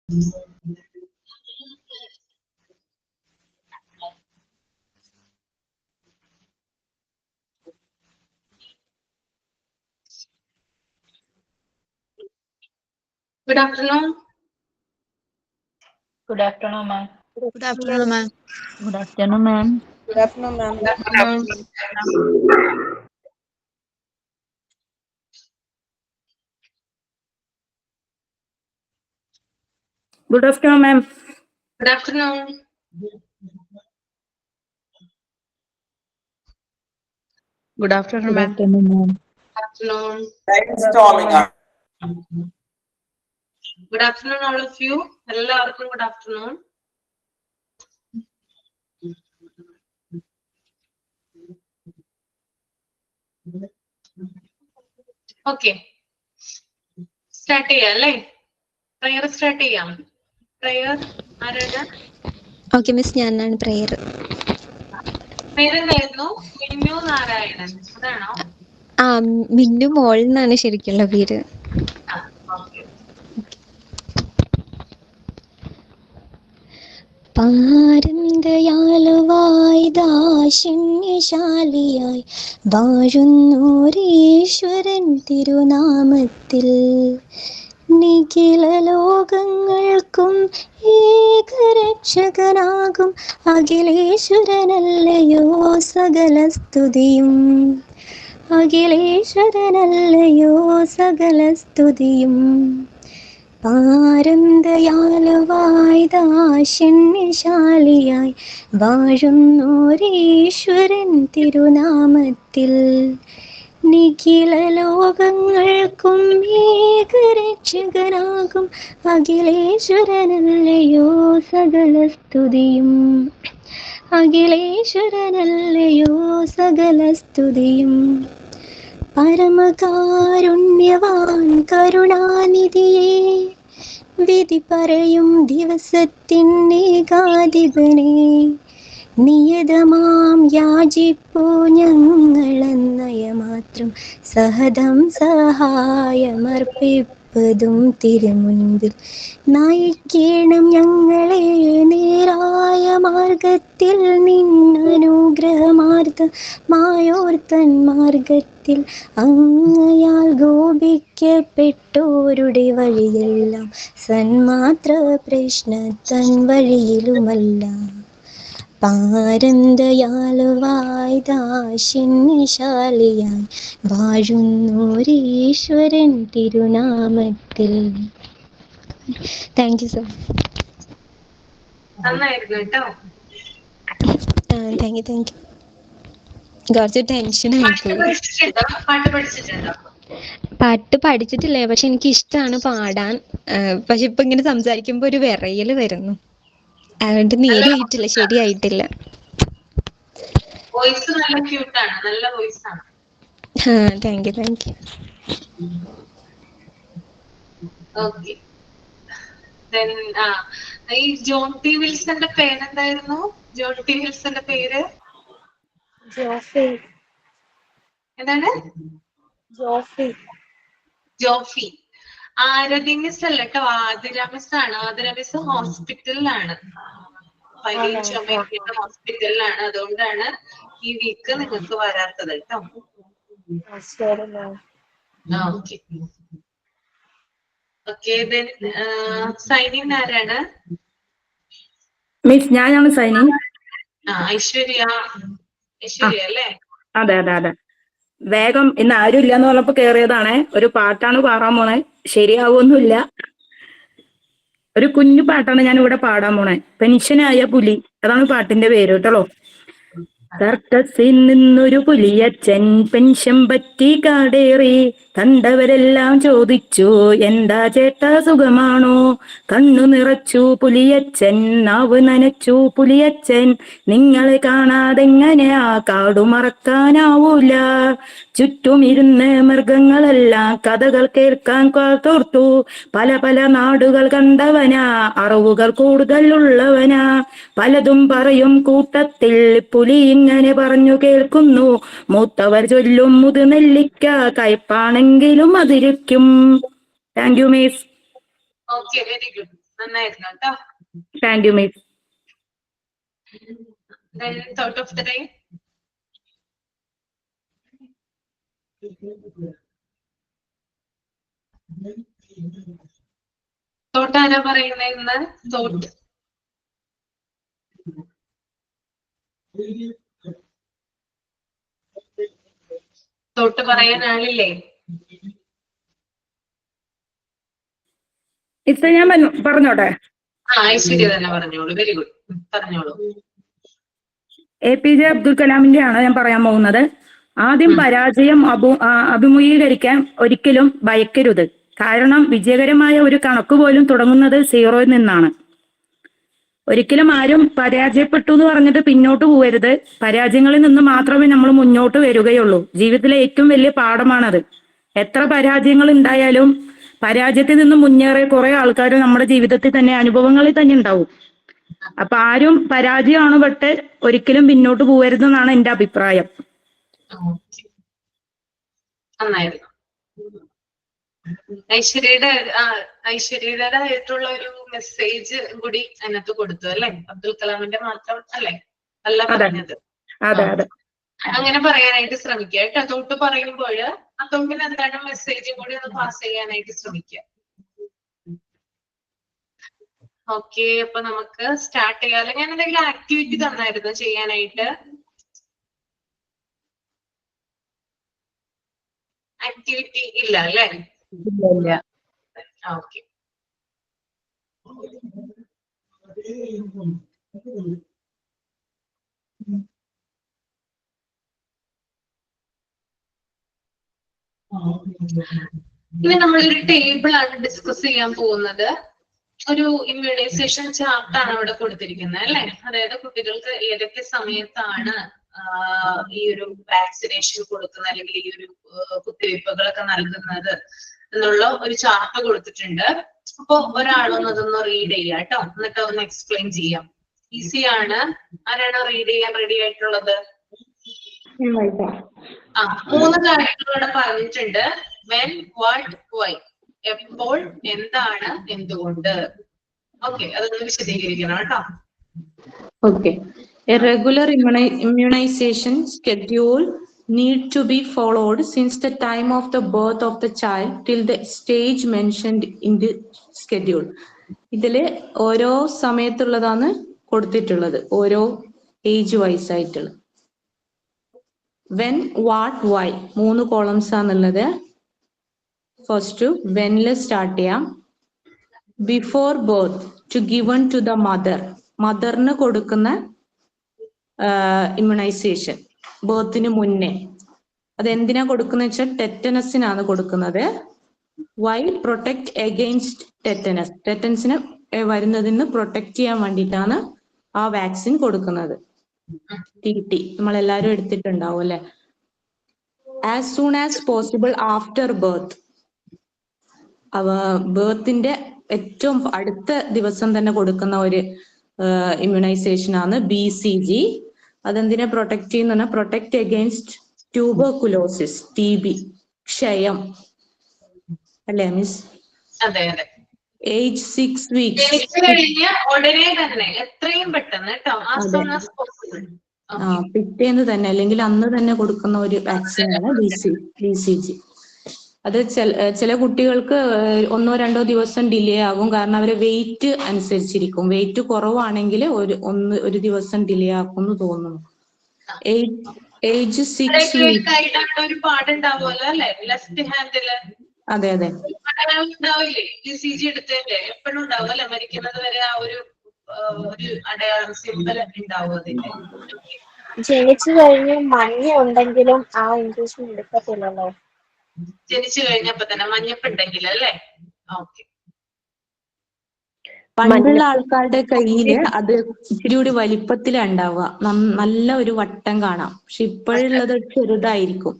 Good afternoon. Good afternoon, ma'am. Good afternoon, ma'am. Good afternoon, ma'am. Good afternoon, ma'am. Good afternoon. Good afternoon, ma'am. Good afternoon. Good afternoon, Good ma'am. afternoon, ma'am. Good afternoon. Brainstorming. Good afternoon, all of you. എല്ലാവർക്കും good afternoon. Okay. Start ചെയ്യാം അല്ലേ? Prayer start ചെയ്യാം. Prayer ആരാണ്? Okay miss, ഞാനാണ് prayer. പേരെന്തായിരുന്നു? മിന്നു നാരായണൻ, അതാണോ? ആ, മിന്നു മോൾ എന്നാണ് ശരിക്കുള്ള പേര്. ഓക്കെ. പാരം ദയാലുവായി ദാശിന്യശാലിയായി വാഴുന്നോരീശ്വരൻ തിരുനാമത്തിൽ നിഖില ലോകങ്ങൾക്കും ഏകരക്ഷകനാകും അഖിലേശ്വരനല്ലയോ സകല സ്തുതിയും. അഖിലേശ്വരനല്ലയോ സകല സ്തുതിയും. പാരം ദയാലുവായി ദാശിന്യശാലിയായി വാഴുന്നോരീശ്വരൻ തിരുനാമത്തിൽ നിഖില ലോകങ്ങൾക്കും ഏകരക്ഷകനാകും അഖിലേശ്വരനല്ലയോ സകല സ്തുതിയും. അഖിലേശ്വരനല്ലയോ സകല സ്തുതിയും. പരമകാരുണ്യവാൻ കരുണാനിധിയെ വിധി പറയും ദിവസത്തിൻ ഏകാധിപനെ നിയതമാം യാചിപ്പൂ ഞങ്ങളെന്നയമാത്രം സഹദം സഹായമർപ്പിപ്പതും തിരുമുൻപിൽ നയിക്കണം ഞങ്ങളെ നേരായ മാർഗത്തിൽ നിന്നനുഗ്രഹമാർദ്ദമായോർത്തൻ മാർഗത്തിൽ അങ്ങയാൽ ഗോപിക്കപ്പെട്ടോരുടെ വഴിയെല്ലാം സന്മാത്ര പ്രശ്നത്തൻ വഴിയിലുമല്ല. പാരം ദയാലുവായി ദാശിന്യശാലിയായി വാഴുന്നോരീശ്വരൻ തിരുനാമത്തിൽ. Thank you sir. നന്നായിരുന്നു കേട്ടോ. Thank U. കുറച്ച് ടെൻഷനായി പോയി. പാട്ട് പഠിച്ചിട്ടുണ്ടോ? പാട്ട് പഠിച്ചിട്ടില്ല, പക്ഷെ എനിക്ക് ഇഷ്ടമാണ് പാടാൻ. പക്ഷെ ഇപ്പൊ ഇങ്ങനെ സംസാരിക്കുമ്പോ ഒരു വിറയല് വരുന്നു, അതുകൊണ്ട് നേരെയായിട്ടില്ല, ശരിയായിട്ടില്ല. വോയിസ് നല്ല ക്യൂട്ടാണ്, നല്ല വോയിസ് ആണ്. Thank you. ഓക്കെ. ഈ ജോൺ ടി വിൽസന്റെ പേരെന്തായിരുന്നു? ജോൺ ടി വിൽസന്റെ പേര് എന്താണ്? ജോഫി. ആരതി മിസ് അല്ല കേട്ടോ, ആതിര മിസ് ആണ്. ആതിര മിസ് ഹോസ്പിറ്റലിലാണ്, പനിയും ചുമയൊക്കെ ഹോസ്പിറ്റലിലാണ്. അതുകൊണ്ടാണ് ഈ വീക്ക് നിങ്ങൾക്ക് വരാത്തത് കേട്ടോ. ഓക്കെ. ഓക്കെ, സൈനിങ് ആരാണ്? മിസ് ഞാനാണ് സൈനിങ്. ഐശ്വര്യ അല്ലേ? അതെ. വേഗം ഇന്ന് ആരും ഇല്ലാന്ന് പറഞ്ഞപ്പോ കേറിയതാണേ. ഒരു പാട്ടാണ് പാടാൻ പോണേ, ശരിയാവൊന്നുമില്ല. ഒരു കുഞ്ഞു പാട്ടാണ് ഞാൻ ഇവിടെ പാടാൻ പോണേ. പെൻഷനായ പുലി, അതാണ് പാട്ടിന്റെ പേര് കേട്ടോ. സർക്കസിൽ നിന്നൊരു പുലിയച്ചൻ പെൻഷൻ പറ്റി കാടേറി. കണ്ടവരെല്ലാം ചോദിച്ചു, എന്താ ചേട്ടാ സുഖമാണോ? കണ്ണു നിറച്ചു പുലിയച്ചൻ, നാവ് നനച്ചു പുലിയച്ചൻ. നിങ്ങളെ കാണാതെങ്ങനെയാ കാടു മറക്കാനാവൂല. ചുറ്റുമിരുന്ന് മൃഗങ്ങളെല്ലാം കഥകൾ കേൾക്കാൻ കാതോർത്തു. പല പല നാടുകൾ കണ്ടവനാ, അറിവുകൾ കൂടുതലുള്ളവനാ. പലതും പറയും കൂട്ടത്തിൽ പുലി ഇങ്ങനെ പറഞ്ഞു കേൾക്കുന്നു. മൂത്തവർ ചൊല്ലും മുതുനെല്ലിക്ക കയ്പാണെങ്കിലും അതിരിക്കും. Thank you miss. Okay, very good. നന്നായിരുന്നു കേട്ടോ. Thank you miss. Thought of the day. Thought ആരാ പറയുന്നത് ഇന്ന്? തോട്ട് തോട്ട് പറയാൻ ആളില്ലേ? മിസ് ഞാൻ പറഞ്ഞോട്ടെ? ഐശ്വര്യ തന്നെ പറഞ്ഞോളൂ. വെരി ഗുഡ്, പറഞ്ഞോളൂ. APJ അബ്ദുൽ കലാമിന്റെ ആണ് ഞാൻ പറയാൻ പോകുന്നത്. ആദ്യം പരാജയം അഭിമുഖീകരിക്കാൻ ഒരിക്കലും ഭയക്കരുത്. കാരണം വിജയകരമായ ഒരു കണക്ക് പോലും തുടങ്ങുന്നത് സീറോയിൽ നിന്നാണ്. ഒരിക്കലും ആരും പരാജയപ്പെട്ടു എന്ന് പറഞ്ഞിട്ട് പിന്നോട്ട് പോകരുത്. പരാജയങ്ങളിൽ നിന്ന് മാത്രമേ നമ്മൾ മുന്നോട്ട് വരികയുള്ളൂ. ജീവിതത്തിലെ ഏറ്റവും വലിയ പാഠമാണത്. എത്ര പരാജയങ്ങൾ ഉണ്ടായാലും പരാജയത്തിൽ നിന്ന് മുന്നേറിയ കുറെ ആൾക്കാർ നമ്മുടെ ജീവിതത്തിൽ തന്നെ അനുഭവങ്ങളിൽ തന്നെ ഉണ്ടാവും. അപ്പൊ ആരും പരാജയമാണ് പെട്ട് ഒരിക്കലും പിന്നോട്ട് പോകരുതെന്നാണ് എന്റെ അഭിപ്രായം. നന്നായിരുന്നു. ഐശ്വര്യയുടേതായിട്ടുള്ള ഒരു മെസ്സേജ് കൂടി അതിനകത്ത് കൊടുത്തു അല്ലെ? അബ്ദുൽ കലാമിന്റെ മാത്രം അല്ലെ അല്ല പറഞ്ഞത്? അതെ അതെ, അങ്ങനെ പറയാനായിട്ട് ശ്രമിക്കുക കേട്ടോ. തോട്ട് പറയുമ്പോൾ ആ തോട്ടിന് അതിനായിട്ട് മെസ്സേജും കൂടി ഒന്ന് പാസ് ചെയ്യാനായിട്ട് ശ്രമിക്കുക. ഓക്കെ, അപ്പൊ നമുക്ക് സ്റ്റാർട്ട് ചെയ്യാം. അല്ലെങ്കിൽ ഞാൻ എന്തെങ്കിലും ആക്ടിവിറ്റി തന്നായിരുന്നു ചെയ്യാനായിട്ട്? ആക്ടിവിറ്റി ഇല്ല അല്ലേ? ഓക്കെ. ഇനി നമ്മളൊരു ടേബിൾ ആണ് ഡിസ്കസ് ചെയ്യാൻ പോകുന്നത്. ഒരു ഇമ്മ്യൂണൈസേഷൻ ചാർട്ടാണ് അവിടെ കൊടുത്തിരിക്കുന്നത് അല്ലെ? അതായത് കുട്ടികൾക്ക് ഏതൊക്കെ സമയത്താണ് ഈ ഒരു വാക്സിനേഷൻ കൊടുക്കുന്നത് അല്ലെങ്കിൽ ഈ ഒരു കുത്തിവയ്പ്പുകളൊക്കെ നൽകുന്നത് എന്നുള്ള ഒരു ചാർട്ട് കൊടുത്തിട്ടുണ്ട്. അപ്പൊ ഒരാളൊന്ന് അതൊന്ന് റീഡ് ചെയ്യാം കേട്ടോ, എന്നിട്ട് ഒന്ന് എക്സ്പ്ലെയിൻ ചെയ്യാം. ഈസി ആണ്. ആരാണ് റീഡ് ചെയ്യാൻ റെഡി ആയിട്ടുള്ളത്? 3 കാര്യങ്ങൾ ഇവിടെ പറഞ്ഞിട്ടുണ്ട്. When, what, why. എപ്പോൾ, എന്താണ്, എന്തുകൊണ്ട്. ഓക്കെ, അതൊന്ന് വിശദീകരിക്കണം കേട്ടോ. Okay. A regular immunization schedule need to be followed since the time of the birth of the child till the stage mentioned in the schedule. ഇതില് ഓരോ സമയത്തുള്ളതാണ് കൊടുത്തിട്ടുള്ളത്, ഓരോ ഏജ് വൈസ് ആയിട്ടുള്ള. വെൻ, വാട്ട്, വൈ 3 കോളംസ് ആണുള്ളത്. First വെനില് start ചെയ്യാം. Before birth to given to the mother, മദറിന് കൊടുക്കുന്ന ഇമ്മ്യൂണൈസേഷൻ ബർത്തിന് മുന്നേ. അതെന്തിനാ കൊടുക്കുന്ന വെച്ചാൽ ടെറ്റനസിനാണ് കൊടുക്കുന്നത്. വൈ, പ്രൊട്ടക്ട് അഗെയിൻസ്റ്റ് ടെറ്റനസ്, ടെറ്റനസിന് വരുന്നതിന് പ്രൊട്ടക്ട് ചെയ്യാൻ വേണ്ടിയിട്ടാണ് ആ വാക്സിൻ കൊടുക്കുന്നത്. TT നമ്മളെല്ലാരും എടുത്തിട്ടുണ്ടാവും അല്ലെ? As soon as possible after birth, ബർത്തിന്റെ ഏറ്റവും അടുത്ത ദിവസം തന്നെ കൊടുക്കുന്ന ഒരു ഇമ്മ്യൂണൈസേഷൻ ആണ് BCG. അതെന്തിനെ പ്രൊട്ടക്ട് ചെയ്യുന്ന? പ്രൊട്ടക്ട് അഗെയിൻസ്റ്റ് ട്യൂബർകുലോസിസ്, TB, ക്ഷയം അല്ലേ മിസ്? അതെ അതെ. Age 6 weeks. ഉടനെ തന്നെ, എത്രയും പെട്ടെന്ന് കേട്ടോ, as soon as possible. പിറ്റേന്ന് തന്നെ അല്ലെങ്കിൽ അന്ന് തന്നെ കൊടുക്കുന്ന ഒരു വാക്സിനാണ് BCG. അത് ചില കുട്ടികൾക്ക് 1-2 ദിവസം ഡിലേ ആകും. കാരണം അവരെ വെയിറ്റ് അനുസരിച്ചിരിക്കും. വെയിറ്റ് കുറവാണെങ്കിൽ ഒരു ദിവസം ഡിലേ ആക്കും എന്ന് തോന്നുന്നു. Age 6 weeks. ഒരു പാടുണ്ടാവുമല്ലോ അല്ലെ ലെഫ്റ്റ് ഹാൻഡില്? അതെ അതെ, ഉണ്ടാവില്ലേ? BCG എടുത്തതിന്റെ എപ്പോഴും ഉണ്ടാവും അല്ലെ? മരിക്കുന്നത് വരെ ആ ഒരു അടയാളം, സിമ്പൽ ഉണ്ടാവും അതിന്റെ. ജനിച്ചു കഴിഞ്ഞ് മഞ്ഞ ഉണ്ടെങ്കിലും ആ ഇഞ്ചക്ഷൻ എടുക്കത്തില്ലല്ലോ. ജനിച്ചു കഴിഞ്ഞപ്പോ തന്നെ മഞ്ഞപ്പുണ്ടെങ്കിൽ അല്ലേ? ഓക്കെ. പണ്ടുള്ള ആൾക്കാരുടെ കയ്യില് അത് ഇത്തിരി കൂടി വലിപ്പത്തിലുണ്ടാവുക, നല്ല ഒരു വട്ടം കാണാം. പക്ഷെ ഇപ്പോഴുള്ളത് ചെറുതായിരിക്കും.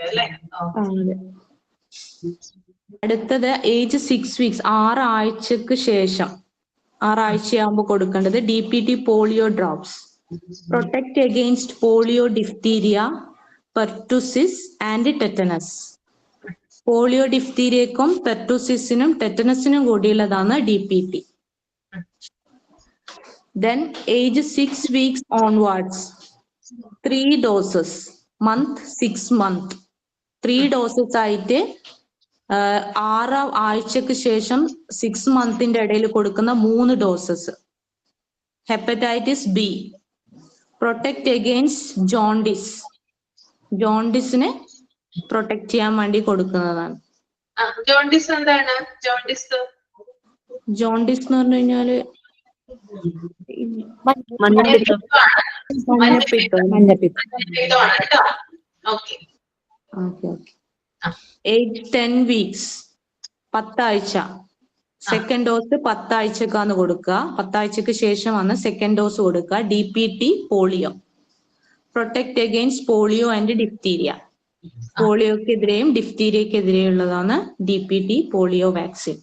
അല്ലേ? അടുത്തത് ഏജ് 6 weeks, 6 ആഴ്ചക്ക് ശേഷം, 6 ആഴ്ചയാകുമ്പോൾ കൊടുക്കേണ്ടത് DPT polio drops. Protect against polio, diphtheria, pertussis and tetanus. Polio ഡിഫ്തീരിയക്കും പെർട്ടുസിസിനും ടെറ്റനസിനും കൂടിയുള്ളതാണ് DPT. Then age 6 weeks onwards, 3 doses, month 6 month, 3 doses ആയിട്ട് 6 ആഴ്ചക്ക് ശേഷം 6 മന്തിന്റെ ഇടയിൽ കൊടുക്കുന്ന 3 doses. Hepatitis B, protect against jaundice, ജോണ്ടിസിനെ പ്രൊട്ടക്ട് ചെയ്യാൻ വേണ്ടി കൊടുക്കുന്നതാണ്. ജോണ്ടിസ് എന്താണ്? ജോണ്ടിസ് ജോണ്ടിസ് എന്ന് പറഞ്ഞു കഴിഞ്ഞാല് ഏജ് 10 weeks, 10 ആഴ്ച. സെക്കൻഡ് ഡോസ് 10 ആഴ്ചക്കാണ് കൊടുക്കുക. 10 ആഴ്ചക്ക് ശേഷമാണ് സെക്കൻഡ് ഡോസ് കൊടുക്കുക. DPT polio, protect against polio and diphtheria. പോളിയോക്കെതിരെയും ഡിഫ്തീരിയക്കെതിരെയുള്ളതാണ് DPT polio vaccine.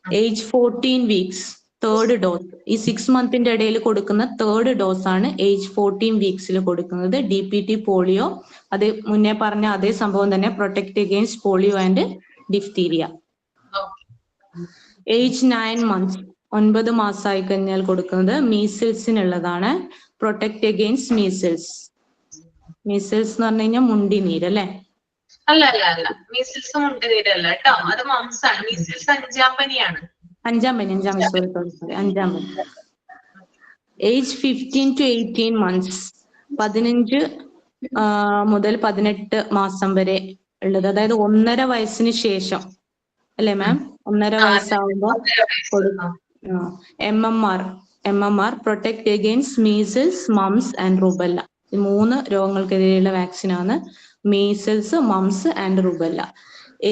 Age 14 weeks, third dose. ഈ 6 മന്തിന്റെ ഇടയിൽ കൊടുക്കുന്ന തേർഡ് ഡോസ് ആണ് ഏജ് 14 weeksൽ കൊടുക്കുന്നത്. DPT പോളിയോ, അത് മുന്നേ പറഞ്ഞ അതേ സംഭവം തന്നെ, protect against polio and diphtheria. Age 9 months, 9 മാസമായി കഴിഞ്ഞാൽ കൊടുക്കുന്നത് മീസിൽസിനുള്ളതാണ്. Protect against measles. മീസിൽസ് എന്ന് പറഞ്ഞു കഴിഞ്ഞാൽ മുണ്ടിനീര് അല്ലെ? അല്ല അല്ല അല്ല, മീസിൽസ് മുണ്ടിനീരല്ല കേട്ടോ, അത് മംസാണ്. മീസിൽസ് 5ാം പനിയാണ്. 5ാം പനി. ഏജ് 15 to 18 months, 15 മുതൽ 18 മാസം വരെ ഉള്ളത്, അതായത് 1.5 വയസ്സിന് ശേഷം അല്ലെ മാം? 1.5 വയസ്സാവുമ്പോ MMR, protect against measles, mumps and rubella. ഈ 3 രോഗങ്ങൾക്കെതിരെയുള്ള വാക്സിനാണ് measles, mumps and rubella.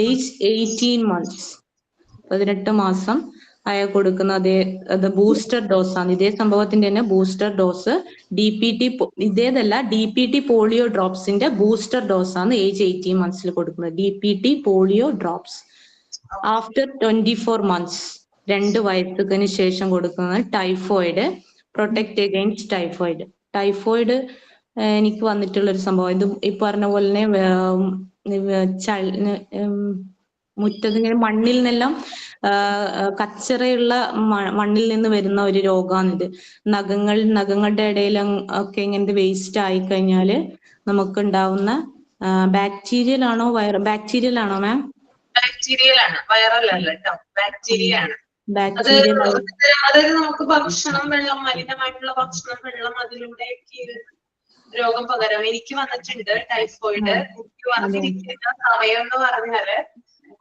Age 18 months, 18 മാസം ആയ കൊടുക്കുന്ന അത് ബൂസ്റ്റർ ഡോസ് ആണ്. ഇതേ സംഭവത്തിന്റെ തന്നെ ബൂസ്റ്റർ ഡോസ്. DPT ഇതേതല്ല, DPT പോളിയോ ഡ്രോപ്സിന്റെ ബൂസ്റ്റർ ഡോസ് ആണ് ഏജ് 18 monthsൽ കൊടുക്കുന്നത്. DPT polio drops. After 24 months, 2 വയസ്സിന് ശേഷം കൊടുക്കുന്നത് typhoid, protect against typhoid. Typhoid എനിക്ക് വന്നിട്ടുള്ള ഒരു സംഭവം. ഇത് ഈ പറഞ്ഞ പോലെ തന്നെ മുറ്റത്തിങ്ങനെ മണ്ണിൽ നിന്നെല്ലാം കച്ചറയുള്ള മണ്ണിൽ നിന്ന് വരുന്ന ഒരു രോഗമാണിത്. നഖങ്ങളുടെ ഇടയിൽ ഒക്കെ ഇങ്ങനത്തെ വേസ്റ്റ് ആയി കഴിഞ്ഞാല് നമുക്ക് ഉണ്ടാവുന്ന ബാക്ടീരിയൽ ആണോ മാം? ബാക്ടീരിയൽ ആണ്, വൈറൽ അല്ല കേട്ടോ, ബാക്ടീരിയ ആണ്. അതായത് നമുക്ക് ഭക്ഷണം, വെള്ളം, മലിനമായിട്ടുള്ള ഭക്ഷണം, വെള്ളം, അതിലൂടെയൊക്കെ രോഗം പകരാം. എനിക്ക് വന്നിട്ടുണ്ട് ടൈഫോയിഡ്. എനിക്ക് വന്നിരിക്കുന്ന സമയം എന്ന് പറഞ്ഞാല്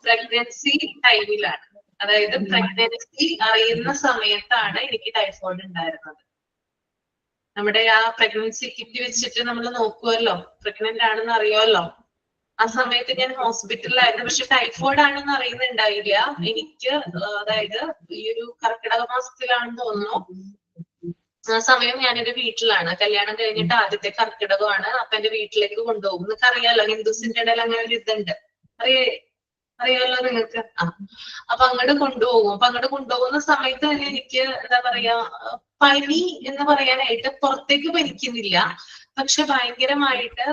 പ്രഗ്നൻസി ടൈമിലാണ്. അതായത് പ്രഗ്നൻസി അറിയുന്ന സമയത്താണ് എനിക്ക് ടൈഫോയിഡ് ഉണ്ടായിരുന്നത്. നമ്മുടെ ആ പ്രഗ്നൻസി കിറ്റ് വെച്ചിട്ട് നമ്മൾ നോക്കുമല്ലോ, പ്രഗ്നന്റ് ആണെന്ന് അറിയുമല്ലോ. ആ സമയത്ത് ഞാൻ ഹോസ്പിറ്റലിലായിരുന്നു. പക്ഷെ ടൈഫോയിഡ് ആണെന്ന് അറിയുന്നുണ്ടായില്ല എനിക്ക്. അതായത് ഈ ഒരു കർക്കിടക മാസത്തിലാണെന്ന് തോന്നുന്നു. ആ സമയം ഞാനെന്റെ വീട്ടിലാണ്. കല്യാണം കഴിഞ്ഞിട്ട് ആദ്യത്തെ കർക്കിടകമാണ്. അപ്പൊ എന്റെ വീട്ടിലേക്ക് കൊണ്ടുപോകും. നിങ്ങൾക്ക് അറിയാലോ, ഹിന്ദുസിന്റെ ഇടയിൽ അങ്ങനെ ഒരു ഇതുണ്ട്, അറിയാലോ നിങ്ങൾക്ക്. അപ്പൊ അങ്ങോട്ട് കൊണ്ടുപോകും. അപ്പൊ അങ്ങോട്ട് കൊണ്ടുപോകുന്ന സമയത്ത് തന്നെ എനിക്ക് എന്താ പറയാ, പനി എന്ന് പറയാനായിട്ട് പുറത്തേക്ക് പനിക്കുന്നില്ല. പക്ഷെ ഭയങ്കരമായിട്ട്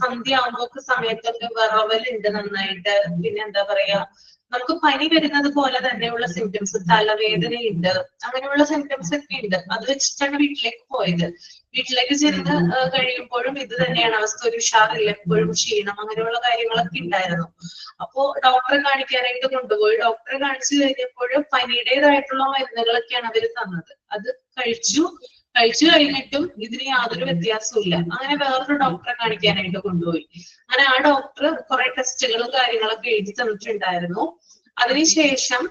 സന്ധ്യ ആകുമ്പോക്ക് സമയത്തൊക്കെ വിറവലുണ്ട് നന്നായിട്ട്. പിന്നെ എന്താ പറയാ, നമുക്ക് പനി വരുന്നത് പോലെ തന്നെയുള്ള സിംറ്റംസ്, തലവേദനയുണ്ട്, അങ്ങനെയുള്ള സിംറ്റംസ് ഒക്കെ ഉണ്ട്. അത് വെച്ചിട്ടാണ് വീട്ടിലേക്ക് പോയത്. വീട്ടിലേക്ക് ചെന്ന് കഴിയുമ്പോഴും ഇത് തന്നെയാണ് അവസ്ഥ. ഒരു ഉഷാറില്ല, എപ്പോഴും ക്ഷീണം, അങ്ങനെയുള്ള കാര്യങ്ങളൊക്കെ ഉണ്ടായിരുന്നു. അപ്പോ ഡോക്ടറെ കാണിക്കാനായിട്ട് കൊണ്ടുപോയി. ഡോക്ടറെ കാണിച്ചു കഴിഞ്ഞപ്പോഴും പനിയുടേതായിട്ടുള്ള മരുന്നുകളൊക്കെയാണ് അവര് തന്നത്. അത് കഴിച്ചു കഴിഞ്ഞിട്ടും ഇതിന് യാതൊരു വ്യത്യാസവും ഇല്ല. അങ്ങനെ വേറൊരു ഡോക്ടറെ കാണിക്കാനായിട്ട് കൊണ്ടുപോയി. അങ്ങനെ ആ ഡോക്ടർ കുറെ ടെസ്റ്റുകളും കാര്യങ്ങളൊക്കെ എഴുതി തന്നിട്ടുണ്ടായിരുന്നു. അതിനുശേഷം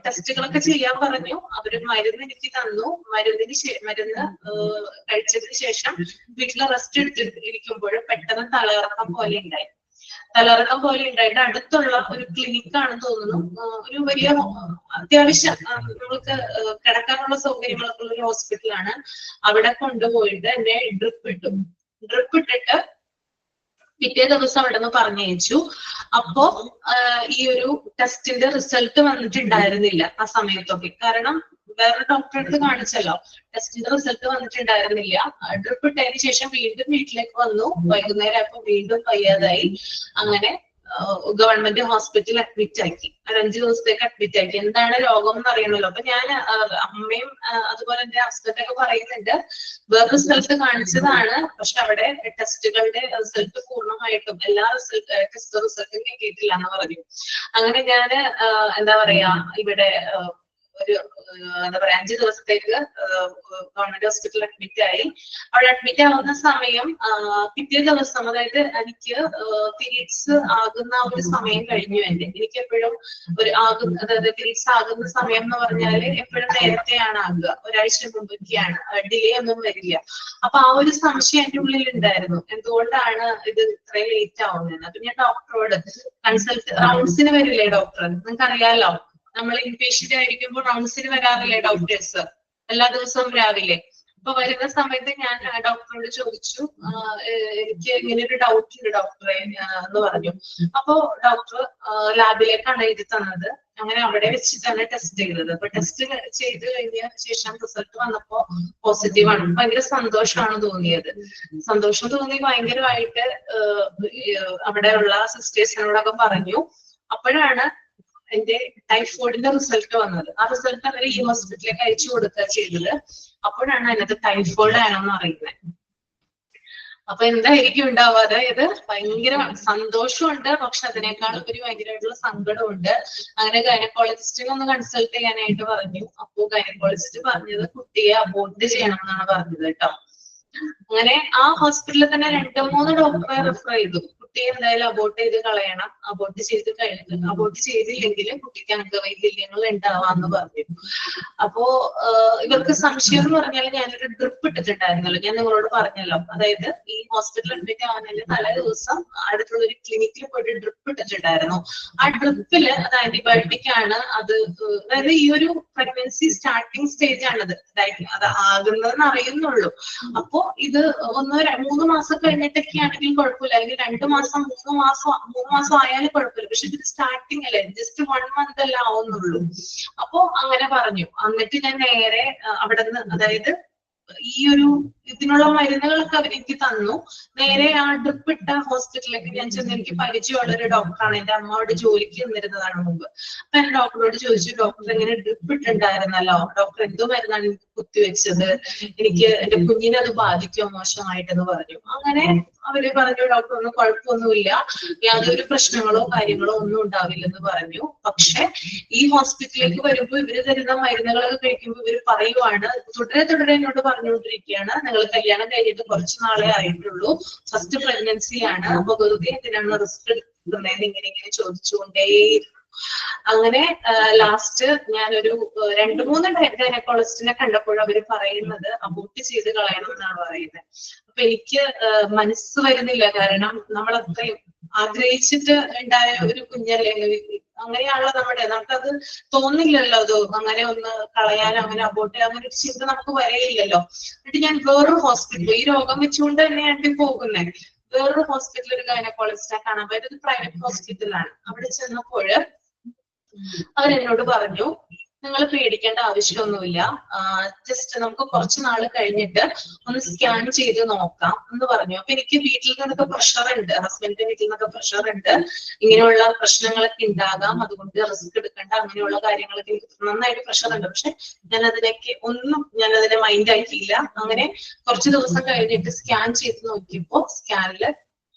ടെസ്റ്റുകളൊക്കെ ചെയ്യാൻ പറഞ്ഞു. അവര് മരുന്ന് എനിക്ക് തന്നു. മരുന്ന് കഴിച്ചതിന് ശേഷം വീട്ടിൽ റെസ്റ്റ് എടുത്തിരിക്കുമ്പോൾ പെട്ടെന്ന് തലകറക്കം പോലെ ഉണ്ടായിട്ട് അടുത്തുള്ള ഒരു ക്ലിനിക്കാണെന്ന് തോന്നുന്നു, ഒരു വലിയ അത്യാവശ്യം നമ്മൾക്ക് കിടക്കാനുള്ള സൗകര്യങ്ങളൊക്കെ ഉള്ള ഒരു ഹോസ്പിറ്റലാണ്. അവിടെ കൊണ്ടുപോയിട്ട് എന്നെ ഡ്രിപ്പ് ഇട്ടിട്ട് പിറ്റേ ദിവസം അവിടെ നിന്ന് പറഞ്ഞയച്ചു. അപ്പോ ഈ ഒരു ടെസ്റ്റിന്റെ റിസൾട്ട് വന്നിട്ടുണ്ടായിരുന്നില്ല ആ സമയത്തൊക്കെ. കാരണം വേറെ ഡോക്ടറെ അടുത്ത് കാണിച്ചല്ലോ, ടെസ്റ്റിന്റെ റിസൾട്ട് വന്നിട്ടുണ്ടായിരുന്നില്ല. ഡ്രിപ്പ് ഇട്ടതിന് ശേഷം വീണ്ടും വീട്ടിലേക്ക് വന്നു. വൈകുന്നേരം ആയപ്പോ വീണ്ടും വയ്യാതായി. അങ്ങനെ ഗവൺമെന്റ് ഹോസ്പിറ്റലിൽ അഡ്മിറ്റ് ആക്കി. ഒരു 5 ദിവസത്തേക്ക് അഡ്മിറ്റ് ആക്കി. എന്താണ് രോഗം എന്ന് അറിയണമല്ലോ. അപ്പൊ ഞാൻ അമ്മയും അതുപോലെ എന്റെ ഹസ്ബൻഡൊക്കെ പറയുന്നുണ്ട് വേറെ സ്ഥലത്ത് കാണിച്ചതാണ്, പക്ഷെ അവിടെ ടെസ്റ്റുകളുടെ റിസൾട്ട് പൂർണ്ണമായിട്ടും എല്ലാ ടെസ്റ്റ് റിസൾട്ടും കിട്ടിയിട്ടില്ല എന്ന് പറഞ്ഞു. അങ്ങനെ ഞാന് എന്താ പറയാ ഇവിടെ ഒരു എന്താ പറയാ 5 ദിവസത്തേക്ക് ഗവൺമെന്റ് ഹോസ്പിറ്റലിൽ അഡ്മിറ്റ് ആയി. അവിടെ അഡ്മിറ്റ് ആവുന്ന സമയം പിറ്റേ ദിവസം, അതായത് എനിക്ക് പീരീഡ്സ് ആകുന്ന ഒരു സമയം കഴിഞ്ഞു. എനിക്ക് എപ്പോഴും അതായത് പീരീഡ്സ് ആകുന്ന സമയം എന്ന് പറഞ്ഞാല് എപ്പോഴും നേരത്തെയാണ് ആകുക, ഒരാഴ്ച മുമ്പൊക്കെയാണ്, ഡിലേ ഒന്നും വരില്ല. അപ്പൊ ആ ഒരു സംശയം എന്റെ ഉള്ളിൽ ഉണ്ടായിരുന്നു, എന്തുകൊണ്ടാണ് ഇത് ഇത്രയും ലേറ്റ് ആവുന്നത്. അപ്പൊ ഞാൻ ഡോക്ടറോട് റൗണ്ട്സിന് വരില്ലേ ഡോക്ടർ, നിങ്ങൾക്ക് അറിയാലോ, നമ്മൾ ഇൻപേഷ്യന്റ് ആയിരിക്കുമ്പോൾ റൗണ്ട്സിന് വരാറില്ലേ ഡോക്ടേഴ്സ് എല്ലാ ദിവസവും രാവിലെ. അപ്പൊ വരുന്ന സമയത്ത് ഞാൻ ഡോക്ടറോട് ചോദിച്ചു, എനിക്ക് ഇങ്ങനെ ഒരു ഡൗട്ട് ഉണ്ട് ഡോക്ടറെ എന്ന് പറഞ്ഞു. അപ്പോ ഡോക്ടർ ലാബിലേക്കാണ് എഴുതി തന്നത്. അങ്ങനെ അവിടെ വെച്ചിട്ടാണ് ടെസ്റ്റ് ചെയ്തത്. അപ്പൊ ടെസ്റ്റ് ചെയ്ത് കഴിഞ്ഞ ശേഷം റിസൾട്ട് വന്നപ്പോ പോസിറ്റീവാണ്. ഭയങ്കര സന്തോഷമാണ് തോന്നിയത്. സന്തോഷം തോന്നി ഭയങ്കരമായിട്ട് അവിടെയുള്ള സിസ്റ്റേഴ്സിനോടൊക്കെ പറഞ്ഞു. അപ്പോഴാണ് എന്റെ ടൈഫോയിഡിന്റെ റിസൾട്ട് വന്നത്. ആ റിസൾട്ട് അവർ ഈ ഹോസ്പിറ്റലിലേക്ക് അയച്ചു കൊടുക്കുക ചെയ്തത്. അപ്പോഴാണ് അതിനകത്ത് ടൈഫോയിഡ് ആണെന്ന് അറിയുന്നത്. അപ്പൊ എന്തായിരിക്കും ഉണ്ടാവുക, അതായത് ഭയങ്കര സന്തോഷമുണ്ട്, പക്ഷെ അതിനേക്കാൾ ഒരു ഭയങ്കരമായിട്ടുള്ള സങ്കടമുണ്ട്. അങ്ങനെ ഗൈനക്കോളജിസ്റ്റിനെ ഒന്ന് കൺസൾട്ട് ചെയ്യാനായിട്ട് പറഞ്ഞു. അപ്പോ ഗൈനക്കോളജിസ്റ്റ് പറഞ്ഞത് കുട്ടിയെ അബോർട്ട് ചെയ്യണം എന്നാണ് പറഞ്ഞത് കേട്ടോ. അങ്ങനെ ആ ഹോസ്പിറ്റലിൽ തന്നെ 2-3 ഡോക്ടറെ റെഫർ ചെയ്തു. കുട്ടിയെ എന്തായാലും അബോർട്ട് ചെയ്ത് കളയണം, അബോർട്ട് ചെയ്തില്ലെങ്കിൽ കുട്ടിക്ക് അംഗവൈകല്യങ്ങൾ ഉണ്ടാവാന്ന് പറഞ്ഞു. അപ്പോ ഇവർക്ക് സംശയം എന്ന് പറഞ്ഞാൽ ഞാനൊരു ഡ്രിപ്പ് ഇട്ടിട്ടുണ്ടായിരുന്നല്ലോ, ഞാൻ നിങ്ങളോട് പറഞ്ഞല്ലോ. അതായത് ഈ ഹോസ്പിറ്റൽ അഡ്മിറ്റ് ആവുന്നതിന്റെ തലേ ദിവസം അടുത്തുള്ള ഒരു ക്ലിനിക്കിൽ പോയിട്ട് ഡ്രിപ്പ് ഇട്ടിട്ടുണ്ടായിരുന്നു. ആ ഡ്രിപ്പില് അത് ആന്റിബയോട്ടിക് ആണ്. അതായത് ഈ ഒരു പ്രഗ്നൻസി സ്റ്റാർട്ടിങ് സ്റ്റേജ് ആണത്, അത് ആകുന്നതെന്ന് അറിയുന്നുള്ളൂ. അപ്പോ ഇത് 1-3 മാസം കഴിഞ്ഞിട്ടൊക്കെ ആണെങ്കിൽ കുഴപ്പമില്ല, അല്ലെങ്കിൽ 2 മാസം 3 മാസം ആയാലും കുഴപ്പമില്ല. പക്ഷെ ഇത് സ്റ്റാർട്ടിങ് അല്ലേ, ജസ്റ്റ് 1 മന്ത് അല്ല ആവുന്നുള്ളൂ. അപ്പോ അങ്ങനെ പറഞ്ഞു. എന്നിട്ട് ഞാൻ നേരെ അവിടെ നിന്ന്, അതായത് ഈ ഒരു ഇതിനുള്ള മരുന്നുകളൊക്കെ അവരെനിക്ക് തന്നു. നേരെ ആ ഡ്രിപ്പ് ഇട്ട ഹോസ്പിറ്റലിലേക്ക് ഞാൻ ചെന്ന്, എനിക്ക് പരിചയമുള്ള ഒരു ഡോക്ടറാണ്, എന്റെ അമ്മയോട് ജോലിക്ക് നിന്നിരുന്നതാണ് മുമ്പ്. അപ്പൊ ഞാൻ ഡോക്ടറോട് ചോദിച്ചു, ഡോക്ടർ എങ്ങനെ ഡ്രിപ്പ് ഇട്ടുണ്ടായിരുന്നല്ലോ, ഡോക്ടർ എന്തോ മരുന്നാണ് എനിക്ക് കുത്തിവെച്ചത്, എനിക്ക് എന്റെ കുഞ്ഞിനെ അത് ബാധിക്കുമോ മോശമായിട്ടെന്ന് പറഞ്ഞു. അങ്ങനെ അവര് പറഞ്ഞു, ഡോക്ടർ ഒന്നും കുഴപ്പമൊന്നുമില്ല, യാതൊരു പ്രശ്നങ്ങളോ കാര്യങ്ങളോ ഒന്നും ഉണ്ടാവില്ലെന്ന് പറഞ്ഞു. പക്ഷെ ഈ ഹോസ്പിറ്റലിലേക്ക് വരുമ്പോൾ ഇവര് തരുന്ന മരുന്നുകളൊക്കെ കഴിക്കുമ്പോൾ ഇവര് പറയുവാണ്, തുടരെ എന്നോട് പറഞ്ഞുകൊണ്ടിരിക്കുകയാണ്, നിങ്ങൾ കല്യാണം കഴിഞ്ഞിട്ട് കുറച്ച് നാളെ ആയിട്ടുള്ളൂ, ഫസ്റ്റ് പ്രഗ്നൻസി ആണ്, അപ്പൊ വെറുതെ എന്തിനാണ് റിസ്ക് എടുക്കുന്നത്, ഇങ്ങനെ ചോദിച്ചുകൊണ്ടേയിരുന്നു. അങ്ങനെ ലാസ്റ്റ് ഞാനൊരു 2-3 ഗൈനക്കോളജിസ്റ്റിനെ കണ്ടപ്പോൾ അവര് പറയുന്നത് അബോർട്ട് ചെയ്ത് കളയണം എന്നാണ് പറയുന്നത്. അപ്പൊ എനിക്ക് മനസ്സ് വരുന്നില്ല, കാരണം നമ്മൾ അത്രയും ആഗ്രഹിച്ചിട്ട് ഉണ്ടായ ഒരു കുഞ്ഞല്ലേ, അങ്ങനെയാണല്ലോ നമുക്കത് തോന്നില്ലല്ലോ, അത് അങ്ങനെ ഒന്ന് കളയാൻ, അങ്ങനെ അബോർട്ട് അങ്ങനെ ഒരു ചിന്ത നമുക്ക് വരെയില്ലല്ലോ. എന്നിട്ട് ഞാൻ വേറൊരു ഹോസ്പിറ്റൽ, ഈ രോഗം വെച്ചുകൊണ്ട് തന്നെയാണ് പോകുന്നത്, വേറൊരു ഹോസ്പിറ്റലിൽ ഒരു ഗൈനക്കോളജിസ്റ്റിനെ കാണാൻ പോയത്. ഒരു പ്രൈവറ്റ് ഹോസ്പിറ്റലാണ്. അവിടെ ചെന്നപ്പോൾ അവരെന്നോട് പറഞ്ഞു, നിങ്ങൾ പേടിക്കേണ്ട ആവശ്യമൊന്നുമില്ല, ജസ്റ്റ് നമുക്ക് കുറച്ച് നാൾ കഴിഞ്ഞിട്ട് ഒന്ന് സ്കാൻ ചെയ്ത് നോക്കാം എന്ന് പറഞ്ഞു. അപ്പൊ എനിക്ക് വീട്ടിൽ നിന്നൊക്കെ പ്രഷർ ഉണ്ട്, ഹസ്ബൻഡിന്റെ വീട്ടിൽ നിന്നൊക്കെ പ്രഷർ ഉണ്ട്, ഇങ്ങനെയുള്ള പ്രശ്നങ്ങളൊക്കെ ഉണ്ടാകാം, അതുകൊണ്ട് റിസ്ക് എടുക്കേണ്ട, അങ്ങനെയുള്ള കാര്യങ്ങളൊക്കെ എനിക്ക് നന്നായിട്ട് പ്രഷർ ഉണ്ട്. പക്ഷെ ഞാനതിനെ മൈൻഡ് ആക്കിയില്ല. അങ്ങനെ കുറച്ച് ദിവസം കഴിഞ്ഞിട്ട് സ്കാൻ ചെയ്ത് നോക്കിയപ്പോ സ്കാനില്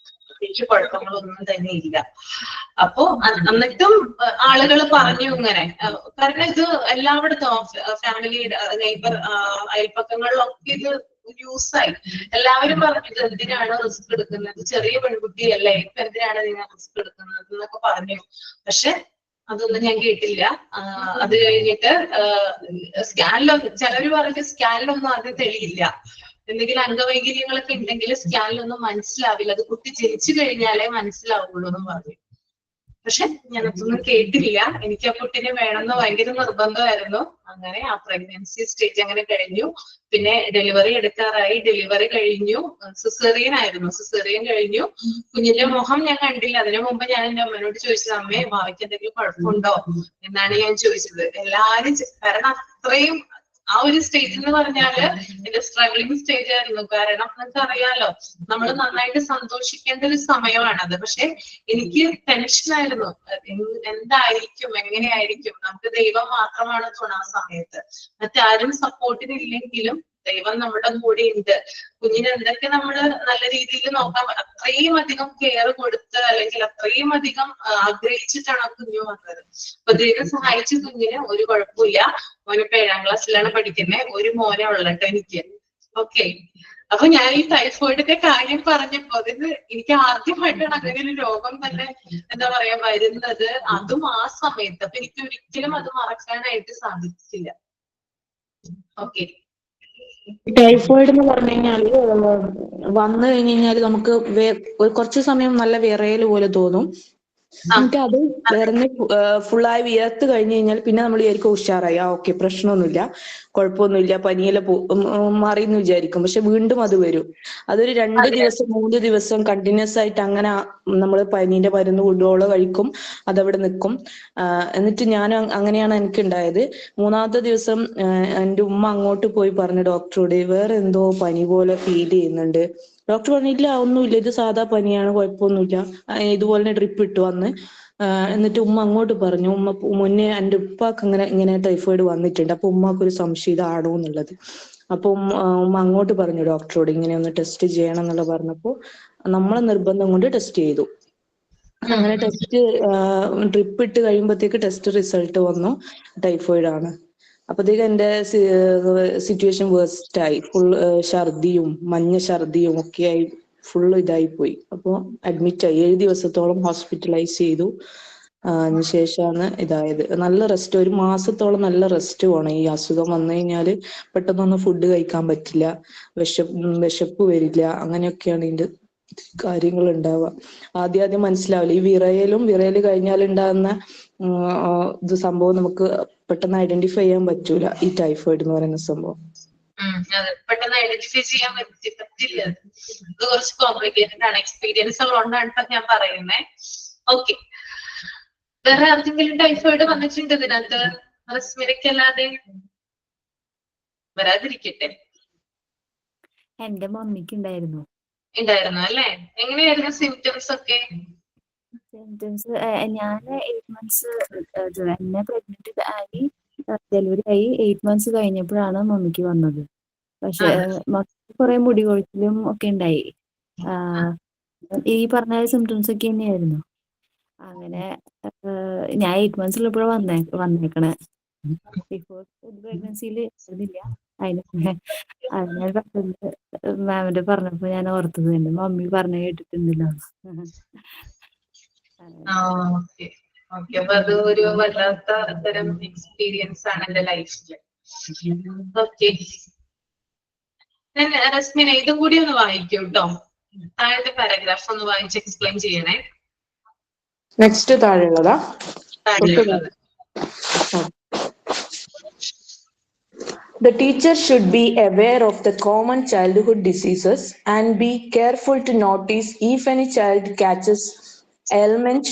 എനിക്ക് കുഴപ്പങ്ങളൊന്നും തന്നെ ഇല്ല. അപ്പോ എന്നിട്ടും ആളുകൾ പറഞ്ഞു ഇങ്ങനെ, കാരണം ഇത് എല്ലായിടത്തും ഫാമിലി നെയ്ബർ അയൽപ്പക്കങ്ങളിലൊക്കെ ഇത് ന്യൂസായി. എല്ലാവരും പറഞ്ഞു, ഇത് എന്തിനാണ് റിസ്ക് എടുക്കുന്നത്, ചെറിയ പെൺകുട്ടിയല്ലേ, ഇപ്പൊ എന്തിനാണ് നിങ്ങൾ റിസ്ക് എടുക്കുന്നത് എന്നൊക്കെ പറഞ്ഞു. പക്ഷെ അതൊന്നും ഞാൻ കേട്ടില്ല. അത് കഴിഞ്ഞിട്ട് സ്കാനിലൊന്നും, ചിലര് പറഞ്ഞു സ്കാനിലൊന്നും ആദ്യം തെളിയില്ല, എന്തെങ്കിലും അംഗവൈകല്യങ്ങളൊക്കെ ഉണ്ടെങ്കിൽ സ്കാനിലൊന്നും മനസ്സിലാവില്ല, അത് കുട്ടി ജനിച്ചു കഴിഞ്ഞാലേ മനസ്സിലാവുള്ളൂ എന്നും പറഞ്ഞു. പക്ഷെ ഞാനതൊന്നും കേട്ടില്ല. എനിക്ക് ആ കുട്ടീനെ വേണമെന്ന് ഭയങ്കര നിർബന്ധമായിരുന്നു. അങ്ങനെ ആ പ്രഗ്നൻസി സ്റ്റേജ് അങ്ങനെ കഴിഞ്ഞു. പിന്നെ ഡെലിവറി എടുക്കാറായി, ഡെലിവറി കഴിഞ്ഞു, സിസേറിയൻ ആയിരുന്നു, സിസേറിയൻ കഴിഞ്ഞു. കുഞ്ഞിന്റെ മുഖം ഞാൻ കണ്ടില്ല. അതിനു മുമ്പ് ഞാൻ എന്റെ അമ്മനോട് ചോദിച്ചത്, അമ്മേ ഭാവിക്ക് എന്തെങ്കിലും കുഴപ്പമുണ്ടോ എന്നാണ് ഞാൻ ചോദിച്ചത്. എല്ലാരും, കാരണം അത്രയും ആ ഒരു സ്റ്റേജ് എന്ന് പറഞ്ഞാല് എന്റെ സ്ട്രഗ്ലിംഗ് സ്റ്റേജ് ആയിരുന്നു. കാരണം നിങ്ങൾക്ക് അറിയാലോ, നമ്മൾ നന്നായിട്ട് സന്തോഷിക്കേണ്ട ഒരു സമയമാണത്. പക്ഷെ എനിക്ക് ടെൻഷനായിരുന്നു, എന്തായിരിക്കും, എങ്ങനെയായിരിക്കും. നമുക്ക് ദൈവം മാത്രമാണ് തുണ ആ സമയത്ത്. മറ്റാരും സപ്പോർട്ടിനില്ലെങ്കിലും ദൈവം നമ്മുടെ കൂടെ ഉണ്ട്. കുഞ്ഞിന് എന്തൊക്കെ നമ്മള് നല്ല രീതിയിൽ നോക്കാൻ, അത്രയും അധികം കെയർ കൊടുത്ത് അല്ലെങ്കിൽ അത്രയും അധികം ആഗ്രഹിച്ചിട്ടാണ് ആ കുഞ്ഞു വന്നത്. അപ്പൊ ദൈവം സഹായിച്ച കുഞ്ഞിന് ഒരു കുഴപ്പമില്ല. മോനിപ്പോ 7ാം ക്ലാസ്സിലാണ് പഠിക്കുന്നത്. ഒരു മോനെ ഉള്ളട്ടോ എനിക്ക്. ഓക്കെ, അപ്പൊ ഞാൻ ഈ ടൈഫോയിഡിന്റെ കാര്യം പറഞ്ഞപ്പോ അതിന് എനിക്ക് ആദ്യമായിട്ടാണ് അങ്ങനെ ഒരു രോഗം തന്നെ എന്താ പറയാ വരുന്നത്, അതും ആ സമയത്ത്. അപ്പൊ എനിക്ക് ഒരിക്കലും അത് മറക്കാനായിട്ട് സാധിച്ചില്ല. ഓക്കെ, ടൈഫോയിഡ് എന്ന് പറഞ്ഞു കഴിഞ്ഞാല് വന്നു കഴിഞ്ഞ് കഴിഞ്ഞാല് നമുക്ക് കുറച്ചു സമയം നല്ല വിറയൽ പോലെ തോന്നും. എന്നിട്ട് അത് വിറഞ്ഞ് ഫുള്ളായി വിയർത്ത് കഴിഞ്ഞ് കഴിഞ്ഞാൽ പിന്നെ നമ്മൾ വിചാരിക്കും ഉഷാറായി, ഓക്കെ പ്രശ്നമൊന്നുമില്ല, കുഴപ്പമൊന്നുമില്ല, പനിയെല്ലാം മാറിയെന്ന് വിചാരിക്കും. പക്ഷെ വീണ്ടും അത് വരും. അതൊരു 2 ദിവസം 3 ദിവസം കണ്ടിന്യൂസ് ആയിട്ട് അങ്ങനെ നമ്മൾ പനീന്റെ മരുന്ന് കൊണ്ടുപോള് കഴിക്കും, അതവിടെ നിൽക്കും. എന്നിട്ട് ഞാൻ അങ്ങനെയാണ് എനിക്ക് ഉണ്ടായത്. 3ാമത്തെ ദിവസം എൻ്റെ ഉമ്മ അങ്ങോട്ട് പോയി പറഞ്ഞു ഡോക്ടറോട്, വേറെ എന്തോ പനി പോലെ ഫീൽ ചെയ്യുന്നുണ്ട്. ഡോക്ടർ പറഞ്ഞില്ല, ഒന്നുമില്ല, ഇത് സാധാ പനിയാണ്, കുഴപ്പമൊന്നുമില്ല. ഇതുപോലെ ഡ്രിപ്പ് ഇട്ടു വന്ന്. എന്നിട്ട് ഉമ്മ അങ്ങോട്ട് പറഞ്ഞു, ഉമ്മ മുന്നേ എൻ്റെ ഉപ്പാക്ക് ഇങ്ങനെ ടൈഫോയിഡ് വന്നിട്ടുണ്ട്, അപ്പൊ ഉമ്മാക്ക് ഒരു സംശയം ഇതാണോ എന്നുള്ളത്. അപ്പൊ ഉമ്മ അങ്ങോട്ട് പറഞ്ഞു ഡോക്ടറോട്, ഇങ്ങനെ ഒന്ന് ടെസ്റ്റ് ചെയ്യണം എന്നുള്ള പറഞ്ഞപ്പോ നമ്മളെ നിർബന്ധം കൊണ്ട് ടെസ്റ്റ് ചെയ്തു. അങ്ങനെ ടെസ്റ്റ് ഡ്രിപ്പ് ഇട്ട് കഴിയുമ്പോഴത്തേക്ക് ടെസ്റ്റ് റിസൾട്ട് വന്നു, ടൈഫോയിഡ് ആണ്. അപ്പത്തേക്ക് എന്റെ സിറ്റുവേഷൻ വേഴ്സ്റ്റ് ആയി. ഫുൾ ഛർദിയും മഞ്ഞ ഛർദിയും ഒക്കെ ആയി, ഫുൾ ഇതായി പോയി. അപ്പൊ അഡ്മിറ്റ് ആയി, 7 ദിവസത്തോളം ഹോസ്പിറ്റലൈസ് ചെയ്തു. അതിനുശേഷമാണ് ഇതായത്. നല്ല റെസ്റ്റ്, 1 മാസത്തോളം നല്ല റെസ്റ്റ് വേണം. ഈ അസുഖം വന്നു കഴിഞ്ഞാല് പെട്ടെന്നൊന്നും ഫുഡ് കഴിക്കാൻ പറ്റില്ല, വിശപ്പ് വരില്ല, അങ്ങനെയൊക്കെയാണ് ഇതിന്റെ കാര്യങ്ങൾ ഉണ്ടാവുക. ആദ്യം മനസ്സിലാവില്ല. ഈ വിറയല് കഴിഞ്ഞാൽ ഉണ്ടാകുന്ന ഇത് സംഭവം നമുക്ക് പെട്ടെന്ന് ഐഡന്റിഫൈ ചെയ്യാൻ പറ്റൂല, ഈ ടൈഫോയിഡ് എന്ന് പറയുന്ന സംഭവം. അതെ, പെട്ടെന്ന് ഐഡന്റിഫൈ ചെയ്യാൻ പറ്റില്ല. ഇത് കുറച്ച് കോംപ്ലിക്കേറ്റഡ് ആണ്. എക്സ്പീരിയൻസ് ഉള്ളതുകൊണ്ടാണ് ഇപ്പൊ ഞാൻ പറയുന്നത്. ഓക്കെ, വേറെ ആർക്കെങ്കിലും ടൈഫോയിഡ് വന്നിട്ടുണ്ട് ഇതിനകത്ത്? റസ്മിരക്കല്ലാതെ വരാതിരിക്കട്ടെ. എന്റെ മമ്മിക്ക് ഉണ്ടായിരുന്നു അല്ലേ? എങ്ങനെയായിരുന്നു സിംറ്റംസ് ഒക്കെ? സിംറ്റംസ്. ഞാൻ 8 മന്ത്സ് എന്നെ പ്രഗ്നന്റ് ആയി, ഡെലിവറി ആയി 8 മന്ത്സ് കഴിഞ്ഞപ്പോഴാണ് മമ്മിക്ക് വന്നത്. പക്ഷെ മക്കൾക്ക് കുറെ മുടി കൊഴിച്ചിലും ഒക്കെ ഉണ്ടായി. ഈ പറഞ്ഞ സിംറ്റംസ് ഒക്കെ തന്നെയായിരുന്നു. അങ്ങനെ ഞാൻ 8 മന്ത്സ് ഉള്ളപ്പോഴാണ് വന്നേക്കണേ. ബിഫോർ പ്രഗ്നൻസിയിൽ ആയിരുന്നില്ല. ഞാൻ പെട്ടെന്ന് മാമിന്റെ പറഞ്ഞപ്പോ ഞാൻ ഓർത്തത്, എന്റെ മമ്മി പറഞ്ഞു കേട്ടിട്ടുണ്ടല്ലോ. അപ്പൊ അത് ഒരു വല്ലാത്ത തരം എക്സ്പീരിയൻസ് ആണ് എന്റെ ലൈഫില്. ഓക്കെ, റസ്മിന ഇതും കൂടി ഒന്ന് വായിക്കൂ കേട്ടോ. താഴത്തെ പാരഗ്രാഫ് ഒന്ന് വായിച്ച് എക്സ്പ്ലെയിൻ ചെയ്യണേ. Next താഴെയുള്ളതാ? താഴെയുള്ളത്. The teacher should be aware of the common childhood diseases and be careful to notice if any child catches ailment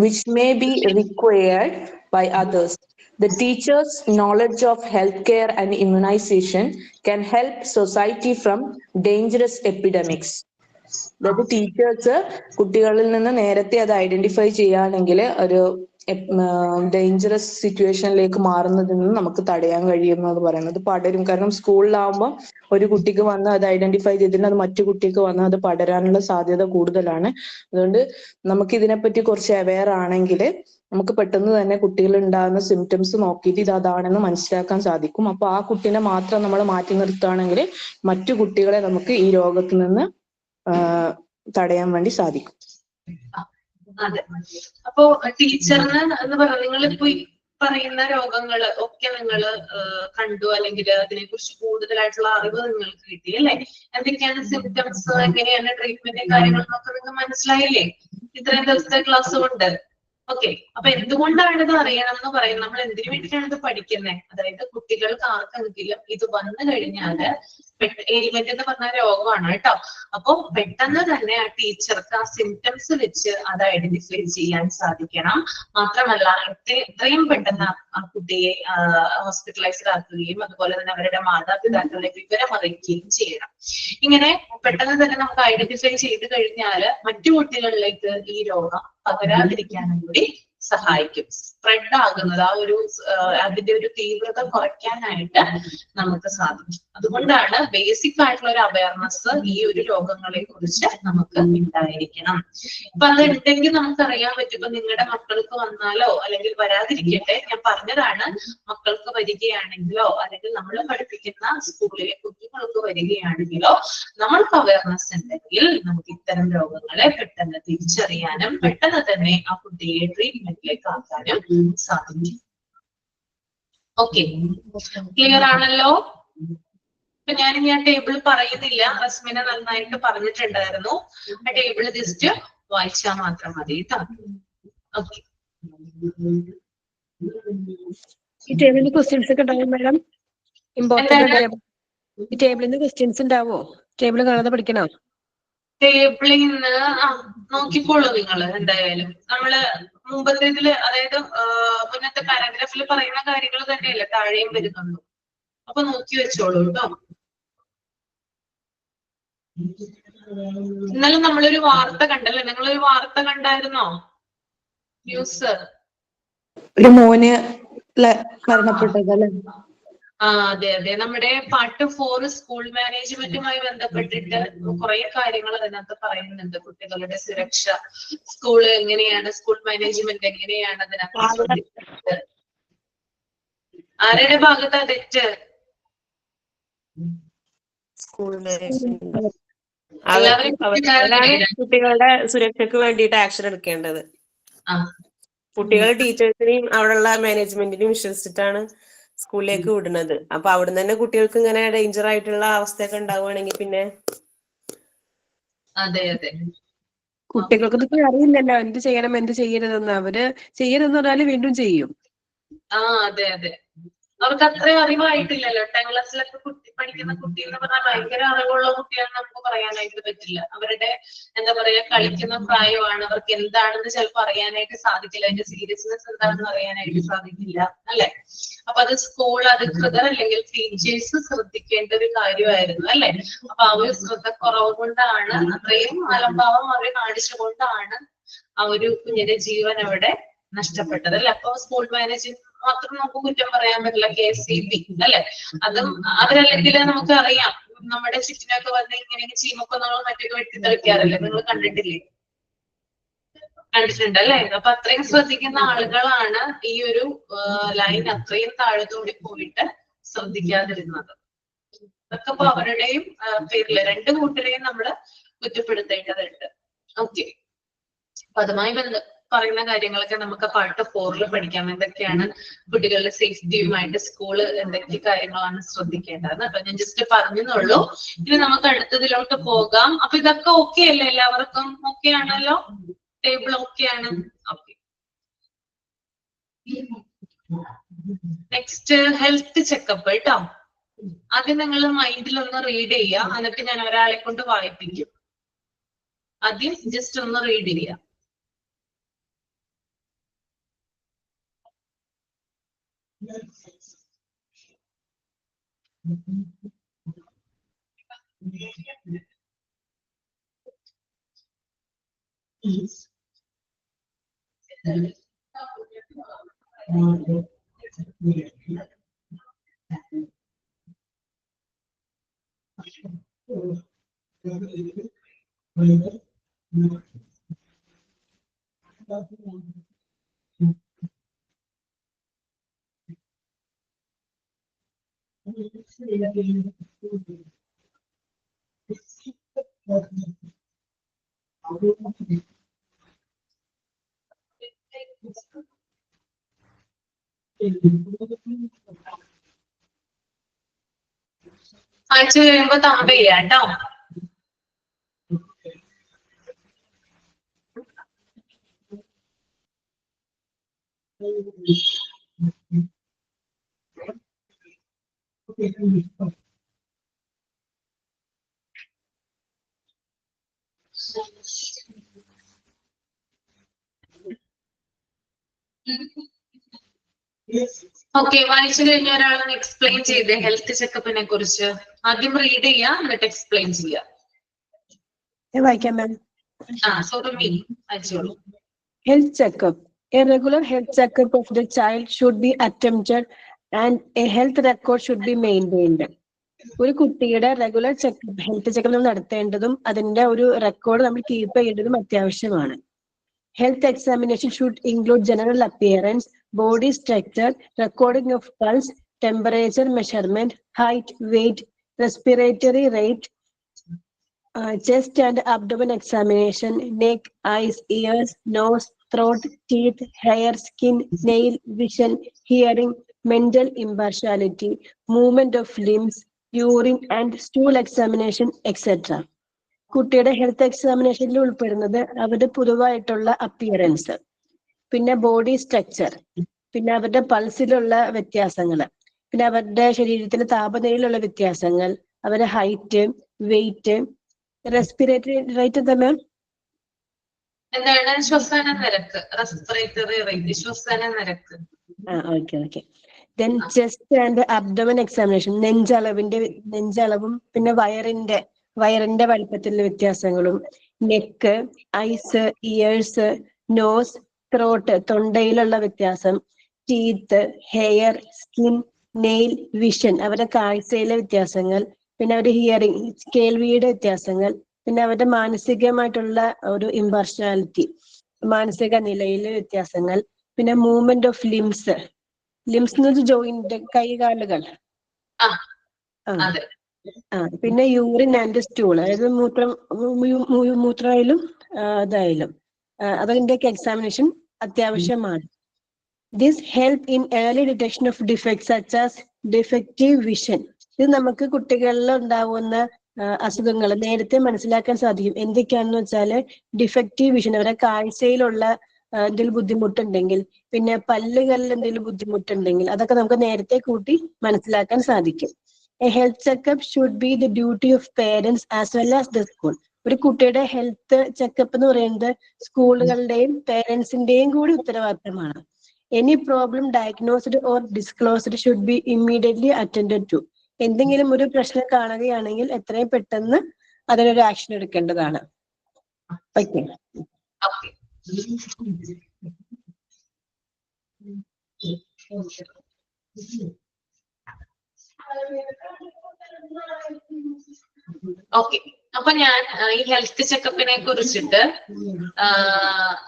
which may be required by others. The teacher's knowledge of healthcare and immunization can help society from dangerous epidemics. അതായത് teachers കുട്ടികളിൽ നിന്ന് നേരത്തെ അത് identify ചെയ്യുകയാണെങ്കിൽ ഒരു dangerous സിറ്റുവേഷനിലേക്ക് മാറുന്നതിൽ നിന്ന് നമുക്ക് തടയാൻ കഴിയുമെന്ന് പറയുന്നത്. പടരും. കാരണം സ്കൂളിലാവുമ്പോൾ ഒരു കുട്ടിക്ക് വന്ന് അത് ഐഡന്റിഫൈ ചെയ്തിട്ട് അത് മറ്റു കുട്ടിക്ക് വന്ന് അത് പടരാനുള്ള സാധ്യത കൂടുതലാണ്. അതുകൊണ്ട് നമുക്ക് ഇതിനെപ്പറ്റി കുറച്ച് അവെയർ ആണെങ്കിൽ നമുക്ക് പെട്ടെന്ന് തന്നെ കുട്ടികളിൽ ഉണ്ടാകുന്ന സിംറ്റംസ് നോക്കിയിട്ട് ഇത് അതാണെന്ന് മനസ്സിലാക്കാൻ സാധിക്കും. അപ്പൊ ആ കുട്ടീനെ മാത്രം നമ്മൾ മാറ്റി നിർത്തുകയാണെങ്കിൽ മറ്റു കുട്ടികളെ നമുക്ക് ഈ രോഗത്തിൽ നിന്ന് തടയാൻ വേണ്ടി സാധിക്കും. അതെ, അപ്പോ ടീച്ചറിന് എന്ന് പറഞ്ഞാൽ നിങ്ങളിപ്പോ പറയുന്ന രോഗങ്ങള് ഒക്കെ നിങ്ങൾ കണ്ടു, അല്ലെങ്കിൽ അതിനെ കുറിച്ച് കൂടുതലായിട്ടുള്ള അറിവ് നിങ്ങൾക്ക് കിട്ടി അല്ലെ? എന്തൊക്കെയാണ് സിംറ്റംസ്, എങ്ങനെയാണ് ട്രീറ്റ്മെന്റ് കാര്യങ്ങളൊക്കെ നിങ്ങൾക്ക് മനസ്സിലായില്ലേ ഇത്രയും ദിവസത്തെ ക്ലാസ് കൊണ്ട്? ഓക്കെ, അപ്പൊ എന്തുകൊണ്ടാണ് ഇത് അറിയണം എന്ന് പറയുന്നത്? നമ്മൾ എന്തിനു വേണ്ടിയിട്ടാണ് ഇത് പഠിക്കുന്നത്? അതായത് കുട്ടികൾക്ക് ആർക്കെങ്കിലും ഇത് വന്നു കഴിഞ്ഞാല് എലിമെന്റ് എന്ന് പറഞ്ഞ രോഗമാണ് കേട്ടോ. അപ്പൊ പെട്ടെന്ന് തന്നെ ആ ടീച്ചർക്ക് ആ സിംറ്റംസ് വെച്ച് അത് ഐഡന്റിഫൈ ചെയ്യാൻ സാധിക്കണം. മാത്രമല്ല എത്രയും പെട്ടെന്ന് ആ കുട്ടിയെ ഹോസ്പിറ്റലൈസ്ഡ് ആക്കുകയും അതുപോലെ തന്നെ അവരുടെ മാതാപിതാക്കളെ വിവരം അറിയിക്കുകയും ചെയ്യണം. ഇങ്ങനെ പെട്ടെന്ന് തന്നെ നമുക്ക് ഐഡന്റിഫൈ ചെയ്ത് കഴിഞ്ഞാൽ മറ്റു കുട്ടികളിലേക്ക് ഈ രോഗം പകരാതിരിക്കാനും കൂടി സഹായിക്കും. സ്പ്രെഡ് ആകുന്നത് അതിന്റെ ഒരു തീവ്രത കുറയ്ക്കാനായിട്ട് നമുക്ക് സാധിക്കും. അതുകൊണ്ടാണ് ബേസിക് ആയിട്ടുള്ള ഒരു അവയർനെസ് ഈ ഒരു രോഗങ്ങളെ കുറിച്ച് നമുക്ക് ഉണ്ടായിരിക്കണം. ഇപ്പൊ അത് ഉണ്ടെങ്കിൽ നമുക്കറിയാൻ പറ്റും. ഇപ്പൊ നിങ്ങളുടെ മക്കൾക്ക് വന്നാലോ അല്ലെങ്കിൽ വരാതിരിക്കട്ടെ, ഞാൻ പറഞ്ഞതാണ്, മക്കൾക്ക് വരികയാണെങ്കിലോ അല്ലെങ്കിൽ നമ്മൾ പഠിപ്പിക്കുന്ന സ്കൂളിലെ കുഞ്ഞുങ്ങൾക്ക് വരികയാണെങ്കിലോ നമ്മൾക്ക് അവയർനെസ് ഉണ്ടെങ്കിൽ നമുക്ക് ഇത്തരം രോഗങ്ങളെ പെട്ടെന്ന് തിരിച്ചറിയാനും പെട്ടെന്ന് തന്നെ ആ കുട്ടിയെ ട്രീറ്റ്മെന്റിലേക്ക് ആക്കാനും സാധിക്കും. ഓക്കെ, ക്ലിയർ ആണല്ലോ? ഇപ്പൊ ഞാനിനി ആ ടേബിൾ പറയുന്നില്ല, റസ്മിന നന്നായിട്ട് പറഞ്ഞിട്ടുണ്ടായിരുന്നു. ആ ടേബിൾ ജസ്റ്റ് വായിച്ചാൽ മാത്രം മതി കേട്ടോ. ഓക്കെ, ഈ ടേബിളിൽ ക്വസ്റ്റ്യൻസ് ഒക്കെ ഉണ്ടാവും മാഡം? ഇമ്പോർട്ടന്റ് ഈ ടേബിളിൽ നിന്ന് ക്വസ്റ്റ്യൻസ് ഉണ്ടാവോ? ടേബിൾ കാണാതെ പഠിക്കണോ? ടേബിളിൽ നിന്ന് നോക്കിക്കോളൂ നിങ്ങൾ. എന്തായാലും നമ്മള് മുമ്പത്തെ ഇതില്, അതായത് മുന്നത്തെ പാരഗ്രാഫിൽ പറയുന്ന കാര്യങ്ങൾ തന്നെയല്ലേ താഴെയും വരുന്നുള്ളൂ. അപ്പൊ നോക്കി വെച്ചോളൂ കേട്ടോ. ഇന്നലെ നമ്മളൊരു വാർത്ത കണ്ടല്ലേ? നിങ്ങളൊരു വാർത്ത കണ്ടായിരുന്നോ? ന്യൂസ്. ഒരു മോന് മരണപ്പെട്ടതല്ലേ? അതെ അതെ, നമ്മുടെ പാർട്ട് 4 സ്കൂൾ മാനേജ്മെന്റുമായി ബന്ധപ്പെട്ടിട്ട് കുറെ കാര്യങ്ങൾ അതിനകത്ത് പറയുന്നുണ്ട്. കുട്ടികളുടെ സുരക്ഷ, സ്കൂള് എങ്ങനെയാണ്, സ്കൂൾ മാനേജ്മെന്റ് എങ്ങനെയാണ് അതിനകത്ത് ശ്രദ്ധിക്കുന്നത്. ആരുടെ ഭാഗത്താ തെറ്റ്? സ്കൂൾ മാനേജ്മെന്റ് എല്ലാവരും കുട്ടികളുടെ സുരക്ഷയ്ക്ക് വേണ്ടിയിട്ട് ആക്ഷൻ എടുക്കേണ്ടത്. കുട്ടികൾ ടീച്ചേഴ്സിനെയും അവിടെയുള്ള മാനേജ്മെന്റിനെയും വിശ്വസിച്ചിട്ടാണ് സ്കൂളിലേക്ക് വിടുന്നത്. അപ്പൊ അവിടുന്ന് തന്നെ കുട്ടികൾക്ക് ഇങ്ങനെ ഡേഞ്ചർ ആയിട്ടുള്ള അവസ്ഥയൊക്കെ ഉണ്ടാവുകയാണെങ്കിൽ പിന്നെ അതെ അതെ, കുട്ടികൾക്ക് ഇതൊക്കെ അറിയില്ലല്ലോ എന്ത് ചെയ്യണം എന്ത് ചെയ്യരുതെന്ന്. അവര് ചെയ്യരുതെന്ന് പറഞ്ഞാല് വീണ്ടും ചെയ്യും. അതെ അതെ, അവർക്ക് അത്രയും അറിവായിട്ടില്ലല്ലോ. 10th ക്ലാസ്സിലൊക്കെ പഠിക്കുന്ന കുട്ടി എന്ന് പറഞ്ഞാൽ ഭയങ്കര അറിവുള്ള കുട്ടിയാണെന്ന് നമുക്ക് പറയാനായിട്ട് പറ്റില്ല. അവരുടെ എന്താ പറയാ, കളിക്കുന്ന പ്രായമാണ്. അവർക്ക് എന്താണെന്ന് ചിലപ്പോൾ അറിയാനായിട്ട് സാധിക്കില്ല, അതിന്റെ സീരിയസ്നെസ് എന്താണെന്ന് അറിയാനായിട്ട് സാധിക്കില്ല, അല്ലെ? അപ്പൊ അത് സ്കൂൾ അധികൃതർ അല്ലെങ്കിൽ ടീച്ചേഴ്സ് ശ്രദ്ധിക്കേണ്ട ഒരു കാര്യമായിരുന്നു, അല്ലെ? അപ്പൊ ആ ഒരു ശ്രദ്ധ കുറവ് കൊണ്ടാണ്, അത്രയും അലംഭാവം അവർ കാണിച്ചുകൊണ്ടാണ് ആ ഒരു കുഞ്ഞിന്റെ ജീവൻ അവിടെ നഷ്ടപ്പെട്ടത്, അല്ലെ? അപ്പൊ സ്കൂൾ മാനേജ്മെന്റ് മാത്രം നമുക്ക് കുറ്റം പറയാൻ പറ്റില്ല. KCB അല്ലെ? അതും അവരല്ലെങ്കിൽ നമുക്ക് അറിയാം, നമ്മുടെ ചുറ്റിനൊക്കെ വന്ന് ഇങ്ങനെ ചീമൊക്കെ നമ്മൾ മറ്റൊക്കെ വെട്ടിത്തെളിക്കാറില്ലേ? നിങ്ങൾ കണ്ടിട്ടില്ലേ? കണ്ടിട്ടുണ്ട് അല്ലെ? അപ്പൊ അത്രയും ശ്രദ്ധിക്കുന്ന ആളുകളാണ് ഈ ഒരു ലൈൻ അത്രയും താഴത്തോടി പോയിട്ട് ശ്രദ്ധിക്കാതിരുന്നത്. അതൊക്കെ ഇപ്പൊ അവരുടെയും പേരില് രണ്ടു കൂട്ടരെയും നമ്മള് കുറ്റപ്പെടുത്തേണ്ടതുണ്ട്. ഓക്കെ, അപ്പൊ അതുമായി പറയുന്ന കാര്യങ്ങളൊക്കെ നമുക്ക് പാർട്ട് 4 പഠിക്കാം. എന്തൊക്കെയാണ് കുട്ടികളുടെ സേഫ്റ്റിയുമായിട്ട് സ്കൂള് എന്തൊക്കെ കാര്യങ്ങളാണ് ശ്രദ്ധിക്കേണ്ടത്. അപ്പൊ ഞാൻ ജസ്റ്റ് പറഞ്ഞെന്നുള്ളൂ. ഇനി നമുക്ക് അടുത്തതിലോട്ട് പോകാം. അപ്പൊ ഇതൊക്കെ ഓക്കെ അല്ലേ? എല്ലാവർക്കും ഓക്കെ ആണല്ലോ? ടേബിൾ ഓക്കെ ആണ്? ഓക്കെ. നെക്സ്റ്റ് ഹെൽത്ത് ചെക്കപ്പ് കേട്ടോ. ആദ്യം നിങ്ങൾ മൈൻഡിൽ ഒന്ന് റീഡ് ചെയ്യുക, എന്നിട്ട് ഞാൻ ഒരാളെ കൊണ്ട് വായിപ്പിക്കും. ആദ്യം ജസ്റ്റ് ഒന്ന് റീഡ് ചെയ്യുക. അയച്ചു കഴിയുമ്പോ തമ്പ് ചെയ്യാം കേട്ടോ. ഓക്കെ, വായിച്ചു കഴിഞ്ഞ ഒരാളൊന്ന് എക്സ്പ്ലെയിൻ ചെയ്തേ ഹെൽത്ത് ചെക്കപ്പിനെ കുറിച്ച്. ആദ്യം റീഡ് ചെയ്യാ, എന്നിട്ട് എക്സ്പ്ലെയിൻ ചെയ്യാ. വായിക്കാം മാം. സുറുമി വായിച്ചോളൂ. Health checkup. A regular health checkup of the child should be attempted and a health record should be maintained. ഒരു കുട്ടിയുടെ റെഗുലർ ചെക്കപ്പ് ഹെൽത്ത് ചെക്കപ്പ് നമ്മൾ നടത്തേണ്ടതും അതിന്റെ ഒരു റെക്കോർഡ് നമ്മൾ കീപ്പ് ചെയ്യേണ്ടതും അത്യാവശ്യമാണ്. Health examination should include general appearance, body structure, recording of pulse, temperature measurement, height, weight, respiratory rate, chest and abdomen examination, neck, eyes, ears, nose, throat, teeth, hair, skin, nail, vision, hearing, mental impartiality, movement of limbs, urine and stool examination, etc. കുട്ടിയുടെ health എക്സാമിനേഷനിൽ ഉൾപ്പെടുന്നത് അവരുടെ പൊതുവായിട്ടുള്ള appearance, പിന്നെ body structure, പിന്നെ അവരുടെ പൾസിലുള്ള വ്യത്യാസങ്ങൾ, പിന്നെ അവരുടെ ശരീരത്തിന്റെ താപനിലയിലുള്ള വ്യത്യാസങ്ങൾ, അവരുടെ ഹൈറ്റ്, വെയിറ്റ്, റെസ്പിറേറ്ററി റേറ്റ് എന്താ മാം? എന്താണ് ശ്വസന നിരക്ക്? റെസ്പിറേറ്ററി റേറ്റ്, ശ്വസന നിരക്ക്. Okay. Then chest and abdomen examination, നെഞ്ചളവും പിന്നെ വയറിന്റെ വലിപ്പത്തിലുള്ള വ്യത്യാസങ്ങളും, neck, eyes, ears, nose, throat, തൊണ്ടയിലുള്ള വ്യത്യാസം, teeth, hair, skin, nail, vision, അവരുടെ കാഴ്ചയിലെ വ്യത്യാസങ്ങൾ, പിന്നെ അവരുടെ ഹിയറിംഗ്, കേൾവിയുടെ വ്യത്യാസങ്ങൾ, പിന്നെ അവരുടെ മാനസികമായിട്ടുള്ള ഒരു ഇമ്പാർഷ്യാലിറ്റി, മാനസിക നിലയിലെ വ്യത്യാസങ്ങൾ, പിന്നെ മൂവ്മെന്റ് ഓഫ് ലിംസ് എന്ന് വെച്ചാൽ ജോയിന്റ്, കൈകാലുകൾ, പിന്നെ യൂറിൻ ആൻഡ് സ്റ്റൂൾ, അതായത് മൂത്രമായാലും ഇതായാലും അതിന്റെയൊക്കെ എക്സാമിനേഷൻ അത്യാവശ്യമാണ്. This help in early detection of defects such as defective vision. ഇത് നമുക്ക് കുട്ടികളിൽ ഉണ്ടാവുന്ന അസുഖങ്ങൾ നേരത്തെ മനസ്സിലാക്കാൻ സാധിക്കും. എന്തൊക്കെയാണെന്ന് വെച്ചാല് ഡിഫക്റ്റീവ് വിഷൻ, അവരുടെ കാഴ്ചയിലുള്ള എന്തെങ്കിലും ബുദ്ധിമുട്ടുണ്ടെങ്കിൽ, പിന്നെ പല്ലുകളിൽ എന്തെങ്കിലും ബുദ്ധിമുട്ടുണ്ടെങ്കിൽ അതൊക്കെ നമുക്ക് നേരത്തെ കൂട്ടി മനസ്സിലാക്കാൻ സാധിക്കും. A health checkup should be the duty of parents as well as the school. ഒരു കുട്ടിയുടെ ഹെൽത്ത് ചെക്കപ്പ് എന്ന് പറയുന്നത് സ്കൂളുകളുടെയും പേരൻസിന്റെയും കൂടി ഉത്തരവാദിത്തമാണ്. Any problem diagnosed or disclosed should be immediately attended to. എന്തെങ്കിലും ഒരു പ്രശ്നം കാണുകയാണെങ്കിൽ എത്രയും പെട്ടെന്ന് അതിനൊരു ആക്ഷൻ എടുക്കേണ്ടതാണ്. ഓക്കെ. ഓക്കെ, അപ്പൊ ഞാൻ ഈ ഹെൽത്ത് ചെക്കപ്പിനെ കുറിച്ചിട്ട്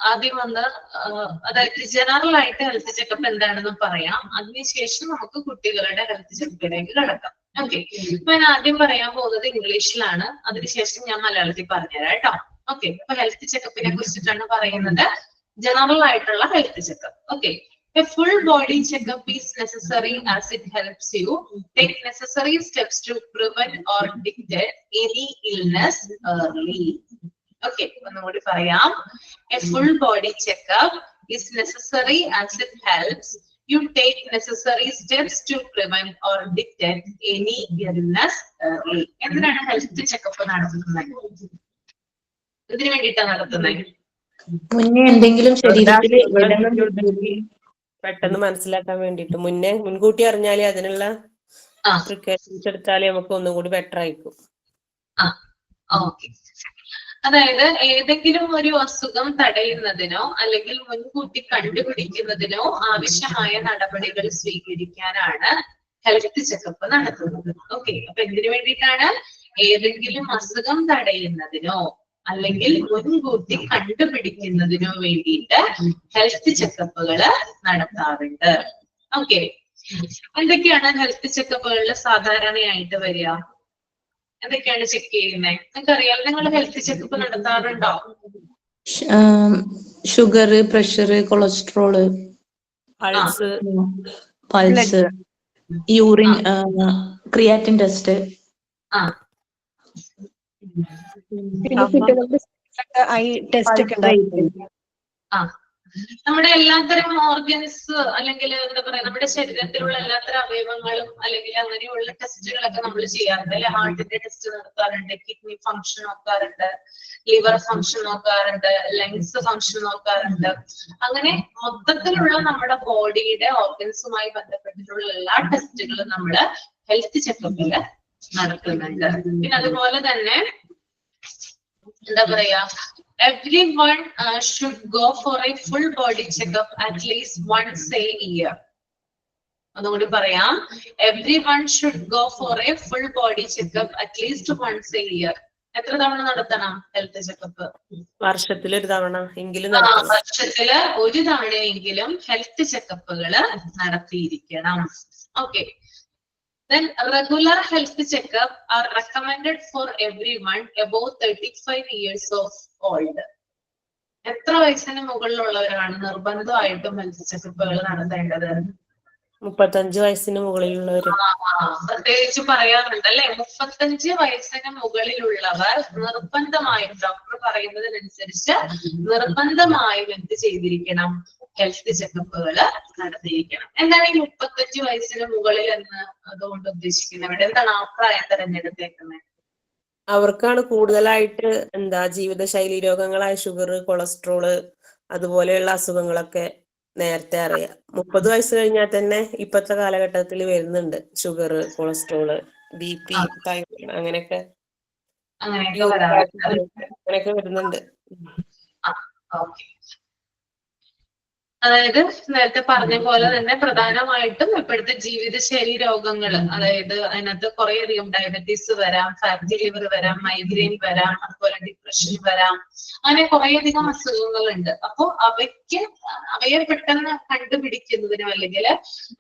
ആദ്യം അതായത് ജനറൽ ആയിട്ട് ഹെൽത്ത് ചെക്കപ്പ് എന്താണെന്ന് പറയാം. അതിനുശേഷം നമുക്ക് കുട്ടികളുടെ ഹെൽത്ത് ചെക്കപ്പിലേക്ക് കടക്കാം. ഓക്കെ, അപ്പൊ ഞാൻ ആദ്യം പറയാൻ പോകുന്നത് ഇംഗ്ലീഷിലാണ്, അതിനുശേഷം ഞാൻ മലയാളത്തിൽ പറഞ്ഞുതരാം കേട്ടോ. ഓക്കെ, അപ്പൊ ഹെൽത്ത് ചെക്കപ്പിനെ കുറിച്ചിട്ടാണ് പറയുന്നത്, ജനറൽ ആയിട്ടുള്ള health checkup. Okay, a full body checkup is necessary as it helps you take necessary steps to prevent or detect any illness early. Okay, ഒന്നുകൂടി പറയാം. A full body checkup is necessary as it helps you take necessary steps to prevent or detect any illness early. എന്തിനാണ് health checkup നടത്തുന്നത്? ഇതിനു വേണ്ടിയിട്ടാണ് നടത്തുന്നത്. മുന്നേ എന്തെങ്കിലും ശരീരത്തിൽ പെട്ടെന്ന് മനസ്സിലാക്കാൻ വേണ്ടിട്ട് മുൻകൂട്ടി അറിഞ്ഞാലേ അതിനുള്ള പ്രിക്കോഷൻസ് എടുത്താലേ നമുക്ക് ഒന്നും കൂടി ബെറ്റർ ആയിരിക്കും. ഓക്കെ, അതായത് ഏതെങ്കിലും ഒരു അസുഖം തടയുന്നതിനോ അല്ലെങ്കിൽ മുൻകൂട്ടി കണ്ടുപിടിക്കുന്നതിനോ ആവശ്യമായ നടപടികൾ സ്വീകരിക്കാനാണ് ഹെൽത്ത് ചെക്കപ്പ് നടത്തുന്നത്. ഓക്കെ, അപ്പൊ എന്തിനു വേണ്ടിയിട്ടാണ്? ഏതെങ്കിലും അസുഖം തടയുന്നതിനോ അല്ലെങ്കിൽ മുൻകൂട്ടി കണ്ടുപിടിക്കുന്നതിനോ വേണ്ടിയിട്ട് ഹെൽത്ത് ചെക്കപ്പുകൾ നടത്താറുണ്ട്. ഓക്കെ, എന്തൊക്കെയാണ് ഹെൽത്ത് ചെക്കപ്പുകളിൽ സാധാരണയായിട്ട് വരിക? എന്തൊക്കെയാണ് ചെക്ക് ചെയ്യുന്നത്? നിങ്ങൾക്കറിയാം, നിങ്ങൾ ഹെൽത്ത് ചെക്കപ്പ് നടത്താറുണ്ടോ? Sugar, pressure, cholesterol, pulse, urine, creatinine test. പിന്നെ കുട്ടികൾക്ക് ഐ ടെസ്റ്റ് ഒക്കെ ഉണ്ടായിരുന്നു. നമ്മുടെ എല്ലാത്തരം ഓർഗൻസ് അല്ലെങ്കിൽ എന്താ പറയാ നമ്മുടെ ശരീരത്തിലുള്ള എല്ലാത്തരം അവയവങ്ങളും അല്ലെങ്കിൽ അങ്ങനെയുള്ള ടെസ്റ്റുകളൊക്കെ നമ്മൾ ചെയ്യാറുണ്ട് അല്ലെ. ഹാർട്ടിന്റെ ടെസ്റ്റ് നടത്താറുണ്ട്, കിഡ്നി ഫംഗ്ഷൻ നോക്കാറുണ്ട്, ലിവർ ഫംഗ്ഷൻ നോക്കാറുണ്ട്, ലങ്സ് ഫംഗ്ഷൻ നോക്കാറുണ്ട്. അങ്ങനെ മൊത്തത്തിലുള്ള നമ്മുടെ ബോഡിയുടെ ഓർഗൻസുമായി ബന്ധപ്പെട്ടിട്ടുള്ള എല്ലാ ടെസ്റ്റുകളും നമ്മള് ഹെൽത്ത് ചെക്കപ്പില് നടത്തുന്നുണ്ട്. പിന്നെ അതുപോലെ തന്നെ എന്താ പറയാ, everyone should go for a full body checkup at least once a year. അതുകൊണ്ട് പറയാം, everyone should go for a full body checkup at least once a year. എത്ര തവണ നടത്തണം ഹെൽത്ത് ചെക്കപ്പ്? വർഷത്തിലൊരു തവണ എങ്കിലും വർഷത്തില് ഒരു തവണയെങ്കിലും ഹെൽത്ത് ചെക്കപ്പുകള് നടത്തിയിരിക്കണം. Okay. Then regular health checkup are recommended for everyone above 35 years of old. എത്ര വയസ്സിന് മുകളിലുള്ളവരാണ് നിർബന്ധമായിട്ടും ഹെൽത്ത് ചെക്കപ്പുകൾ നടത്തേണ്ടത്? 35 വയസ്സിന് മുകളിലുള്ളവര്. പ്രത്യേകിച്ച് പറയാറുണ്ട് അല്ലെ, 35 വയസ്സിന് മുകളിലുള്ളവർ നിർബന്ധമായും ഡോക്ടർ പറയുന്നതിനനുസരിച്ച് നിർബന്ധമായും എന്ത് ചെയ്തിരിക്കണം? ഹെൽത്ത് ചെക്കപ്പുകൾ നടത്തിയിരിക്കണം. എന്താണ് ഈ 35 വയസ്സിന് മുകളിൽ എന്ന് അതുകൊണ്ട് ഉദ്ദേശിക്കുന്നത്? ഇവിടെ എന്താണ് ആ പ്രായം തെരഞ്ഞെടുത്തേക്കുന്നത്? അവർക്കാണ് കൂടുതലായിട്ട് ജീവിതശൈലി രോഗങ്ങളായ ഷുഗർ, കൊളസ്ട്രോള് അതുപോലെയുള്ള അസുഖങ്ങളൊക്കെ നേരത്തെ അറിയാം. 30 വയസ്സ് കഴിഞ്ഞാൽ തന്നെ ഇപ്പോഴത്തെ കാലഘട്ടത്തിൽ വരുന്നുണ്ട് ഷുഗർ, കൊളസ്ട്രോള്, BP, തൈറോയ്ഡ് അങ്ങനെയൊക്കെ വരുന്നുണ്ട്. അതായത് നേരത്തെ പറഞ്ഞ പോലെ തന്നെ പ്രധാനമായിട്ടും ഇപ്പോഴത്തെ ജീവിതശൈലി രോഗങ്ങൾ, അതായത് അതിനകത്ത് കുറേയധികം ഡയബറ്റീസ് വരാം, ഫാറ്റി ലിവർ വരാം, മൈഗ്രെയിൻ വരാം, അതുപോലെ ഡിപ്രഷൻ വരാം, അങ്ങനെ കുറേയധികം അസുഖങ്ങളുണ്ട്. അപ്പോ അവയെ പെട്ടെന്ന് കണ്ടുപിടിക്കുന്നതിനും അല്ലെങ്കിൽ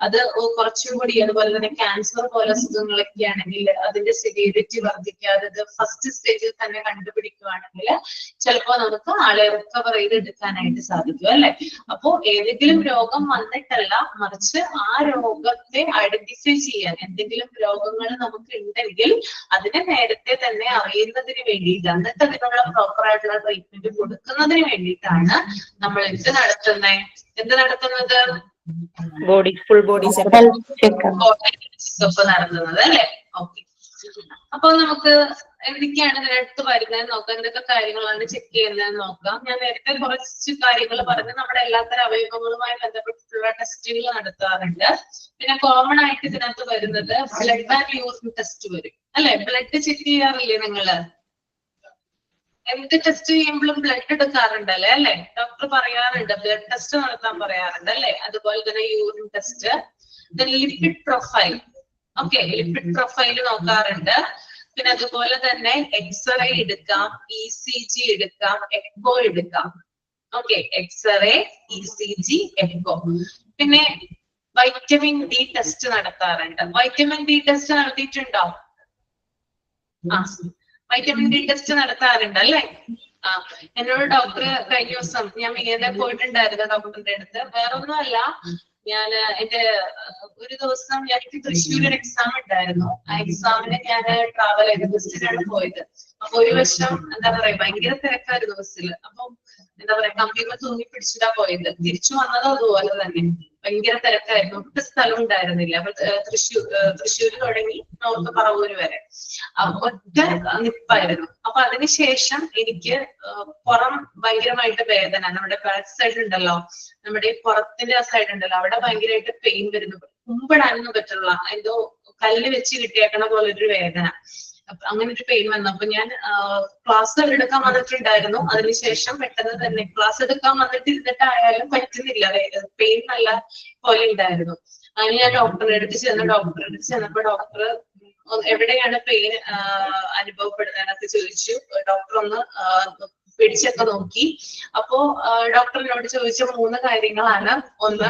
അത് കുറച്ചും കൂടി, അതുപോലെ തന്നെ ക്യാൻസർ പോലെ അസുഖങ്ങളൊക്കെ ആണെങ്കിൽ അതിന്റെ സിവിയറിറ്റി വർദ്ധിക്കാതെ ഫസ്റ്റ് സ്റ്റേജിൽ തന്നെ കണ്ടുപിടിക്കുകയാണെങ്കിൽ ചിലപ്പോൾ നമുക്ക് ആളെ റിക്കവർ ചെയ്ത് എടുക്കാനായിട്ട് സാധിക്കും അല്ലെ. അപ്പോ ഏതെങ്കിലും രോഗം വന്നിട്ടല്ല, മറിച്ച് ആ രോഗത്തെ ഐഡന്റിഫൈ ചെയ്യാൻ, എന്തെങ്കിലും രോഗങ്ങൾ നമുക്ക് ഉണ്ടെങ്കിൽ അതിനെ നേരത്തെ തന്നെ അറിയുന്നതിന് വേണ്ടിയിട്ട് എന്നിട്ട് അതിനുള്ള പ്രോപ്പർ ആയിട്ടുള്ള ട്രീറ്റ്മെന്റ് കൊടുക്കുന്നതിന് വേണ്ടിയിട്ടാണ് നമ്മൾ എന്ത് നടത്തുന്നത്? ഫുൾ ബോഡി ചെക്കപ്പ് നടത്തുന്നത് അല്ലെ. ഓക്കെ. അപ്പൊ നമുക്ക് എന്തൊക്കെയാണ് ഇതിനടുത്ത് വരുന്നത് നോക്കാം, എന്തൊക്കെ കാര്യങ്ങളാണ് ചെക്ക് ചെയ്യുന്നത് നോക്കാം. ഞാൻ നേരത്തെ കുറച്ച് കാര്യങ്ങൾ പറഞ്ഞു. നമ്മുടെ എല്ലാത്തരം അവയവങ്ങളുമായി ബന്ധപ്പെട്ടിട്ടുള്ള ടെസ്റ്റുകൾ നടത്താറുണ്ട്. പിന്നെ കോമൺ ആയിട്ട് ഇതിനകത്ത് വരുന്നത് ബ്ലഡ് ആൻഡ് യൂറിൻ ടെസ്റ്റ് വരും അല്ലെ. ബ്ലഡ് ചെക്ക് ചെയ്യാറില്ലേ നിങ്ങള്? എന്ത് ടെസ്റ്റ് ചെയ്യുമ്പോഴും ബ്ലഡ് എടുക്കാറുണ്ടല്ലേ അല്ലെ. ഡോക്ടർ പറയാറുണ്ട്, ബ്ലഡ് ടെസ്റ്റ് നടത്താൻ പറയാറുണ്ട് അല്ലെ. അതുപോലെ തന്നെ urine test, lipid profile. Okay, lipid profile നോക്കാറുണ്ട്. പിന്നെ അതുപോലെ തന്നെ എക്സ്റേ എടുക്കാം, ECG എടുക്കാം, എക്കോ എടുക്കാം. Okay, x-ray, ECG, echo. പിന്നെ വൈറ്റമിൻ ഡി ടെസ്റ്റ് നടത്താറുണ്ട്. വൈറ്റമിൻ ഡി ടെസ്റ്റ് നടത്തിയിട്ടുണ്ടോ? വൈറ്റമിൻ ഡി ടെസ്റ്റ് നടത്താറുണ്ട് അല്ലേ. എന്നോട് ഡോക്ടർ കഴിഞ്ഞ ദിവസം ഞാൻ ഇങ്ങനെ പോയിട്ടുണ്ടായിരുന്നു ഡോക്ടറിന്റെ അടുത്ത്. വേറൊന്നുമല്ല, ഞാൻ എന്റെ ഒരു ദിവസം എനിക്ക് തൃശ്ശൂർ ഒരു എക്സാം ഉണ്ടായിരുന്നു. ആ എക്സാമിന് ഞാൻ ട്രാവൽ ചെയ്ത് ബസ്സിലാണ് പോയത്. അപ്പൊ ഒരു വശം എന്താ പറയാ ഭയങ്കര തിരക്കായിരുന്നു ബസ്സിൽ. അപ്പൊ എന്താ പറയാ കമ്പിമ തൂങ്ങി പിടിച്ചിട്ടാ പോയത്. തിരിച്ചു വന്നതും അതുപോലെ തന്നെ ഭയങ്കര തിരക്കായിരുന്നു. ഒട്ടും സ്ഥലം ഉണ്ടായിരുന്നില്ല. അപ്പൊ തൃശ്ശൂര് തുടങ്ങി നോർത്ത് പറവൂര് വരെ ഒറ്റ നിപ്പായിരുന്നു. അപ്പൊ അതിനുശേഷം എനിക്ക് പുറം ഭയങ്കരമായിട്ട് വേദന, നമ്മുടെ ബാക്ക് സൈഡ് ഉണ്ടല്ലോ, നമ്മുടെ ഈ പുറത്തിന്റെ ആ സൈഡ് ഉണ്ടല്ലോ, അവിടെ ഭയങ്കരമായിട്ട് പെയിൻ വരുന്നു. കുമ്പിടാനൊന്നും പറ്റുള്ള എന്തോ കല്ല് വെച്ച് കിട്ടിയേക്കണ പോലെ ഒരു വേദന, അങ്ങനെ ഒരു പെയിൻ വന്നു. അപ്പൊ ഞാൻ ക്ലാസ് എടുക്കാൻ വന്നിട്ടുണ്ടായിരുന്നു. അതിനുശേഷം പെട്ടെന്ന് തന്നെ ക്ലാസ് എടുക്കാൻ വന്നിട്ട് ഇരുന്നിട്ടായാലും പറ്റുന്നില്ല, പെയിൻ നല്ല പോലെ ഉണ്ടായിരുന്നു. അതിന് ഞാൻ ഡോക്ടറെ അടുത്ത് ചെന്നപ്പോ ഡോക്ടർ എവിടെയാണ് പെയിൻ അനുഭവപ്പെടുന്നതെന്നൊക്കെ ചോദിച്ചു. ഡോക്ടർ ഒന്ന് പിടിച്ചൊക്കെ നോക്കി. അപ്പോ ഡോക്ടറിനോട് ചോദിച്ച 3 കാര്യങ്ങളാണ്. ഒന്ന്,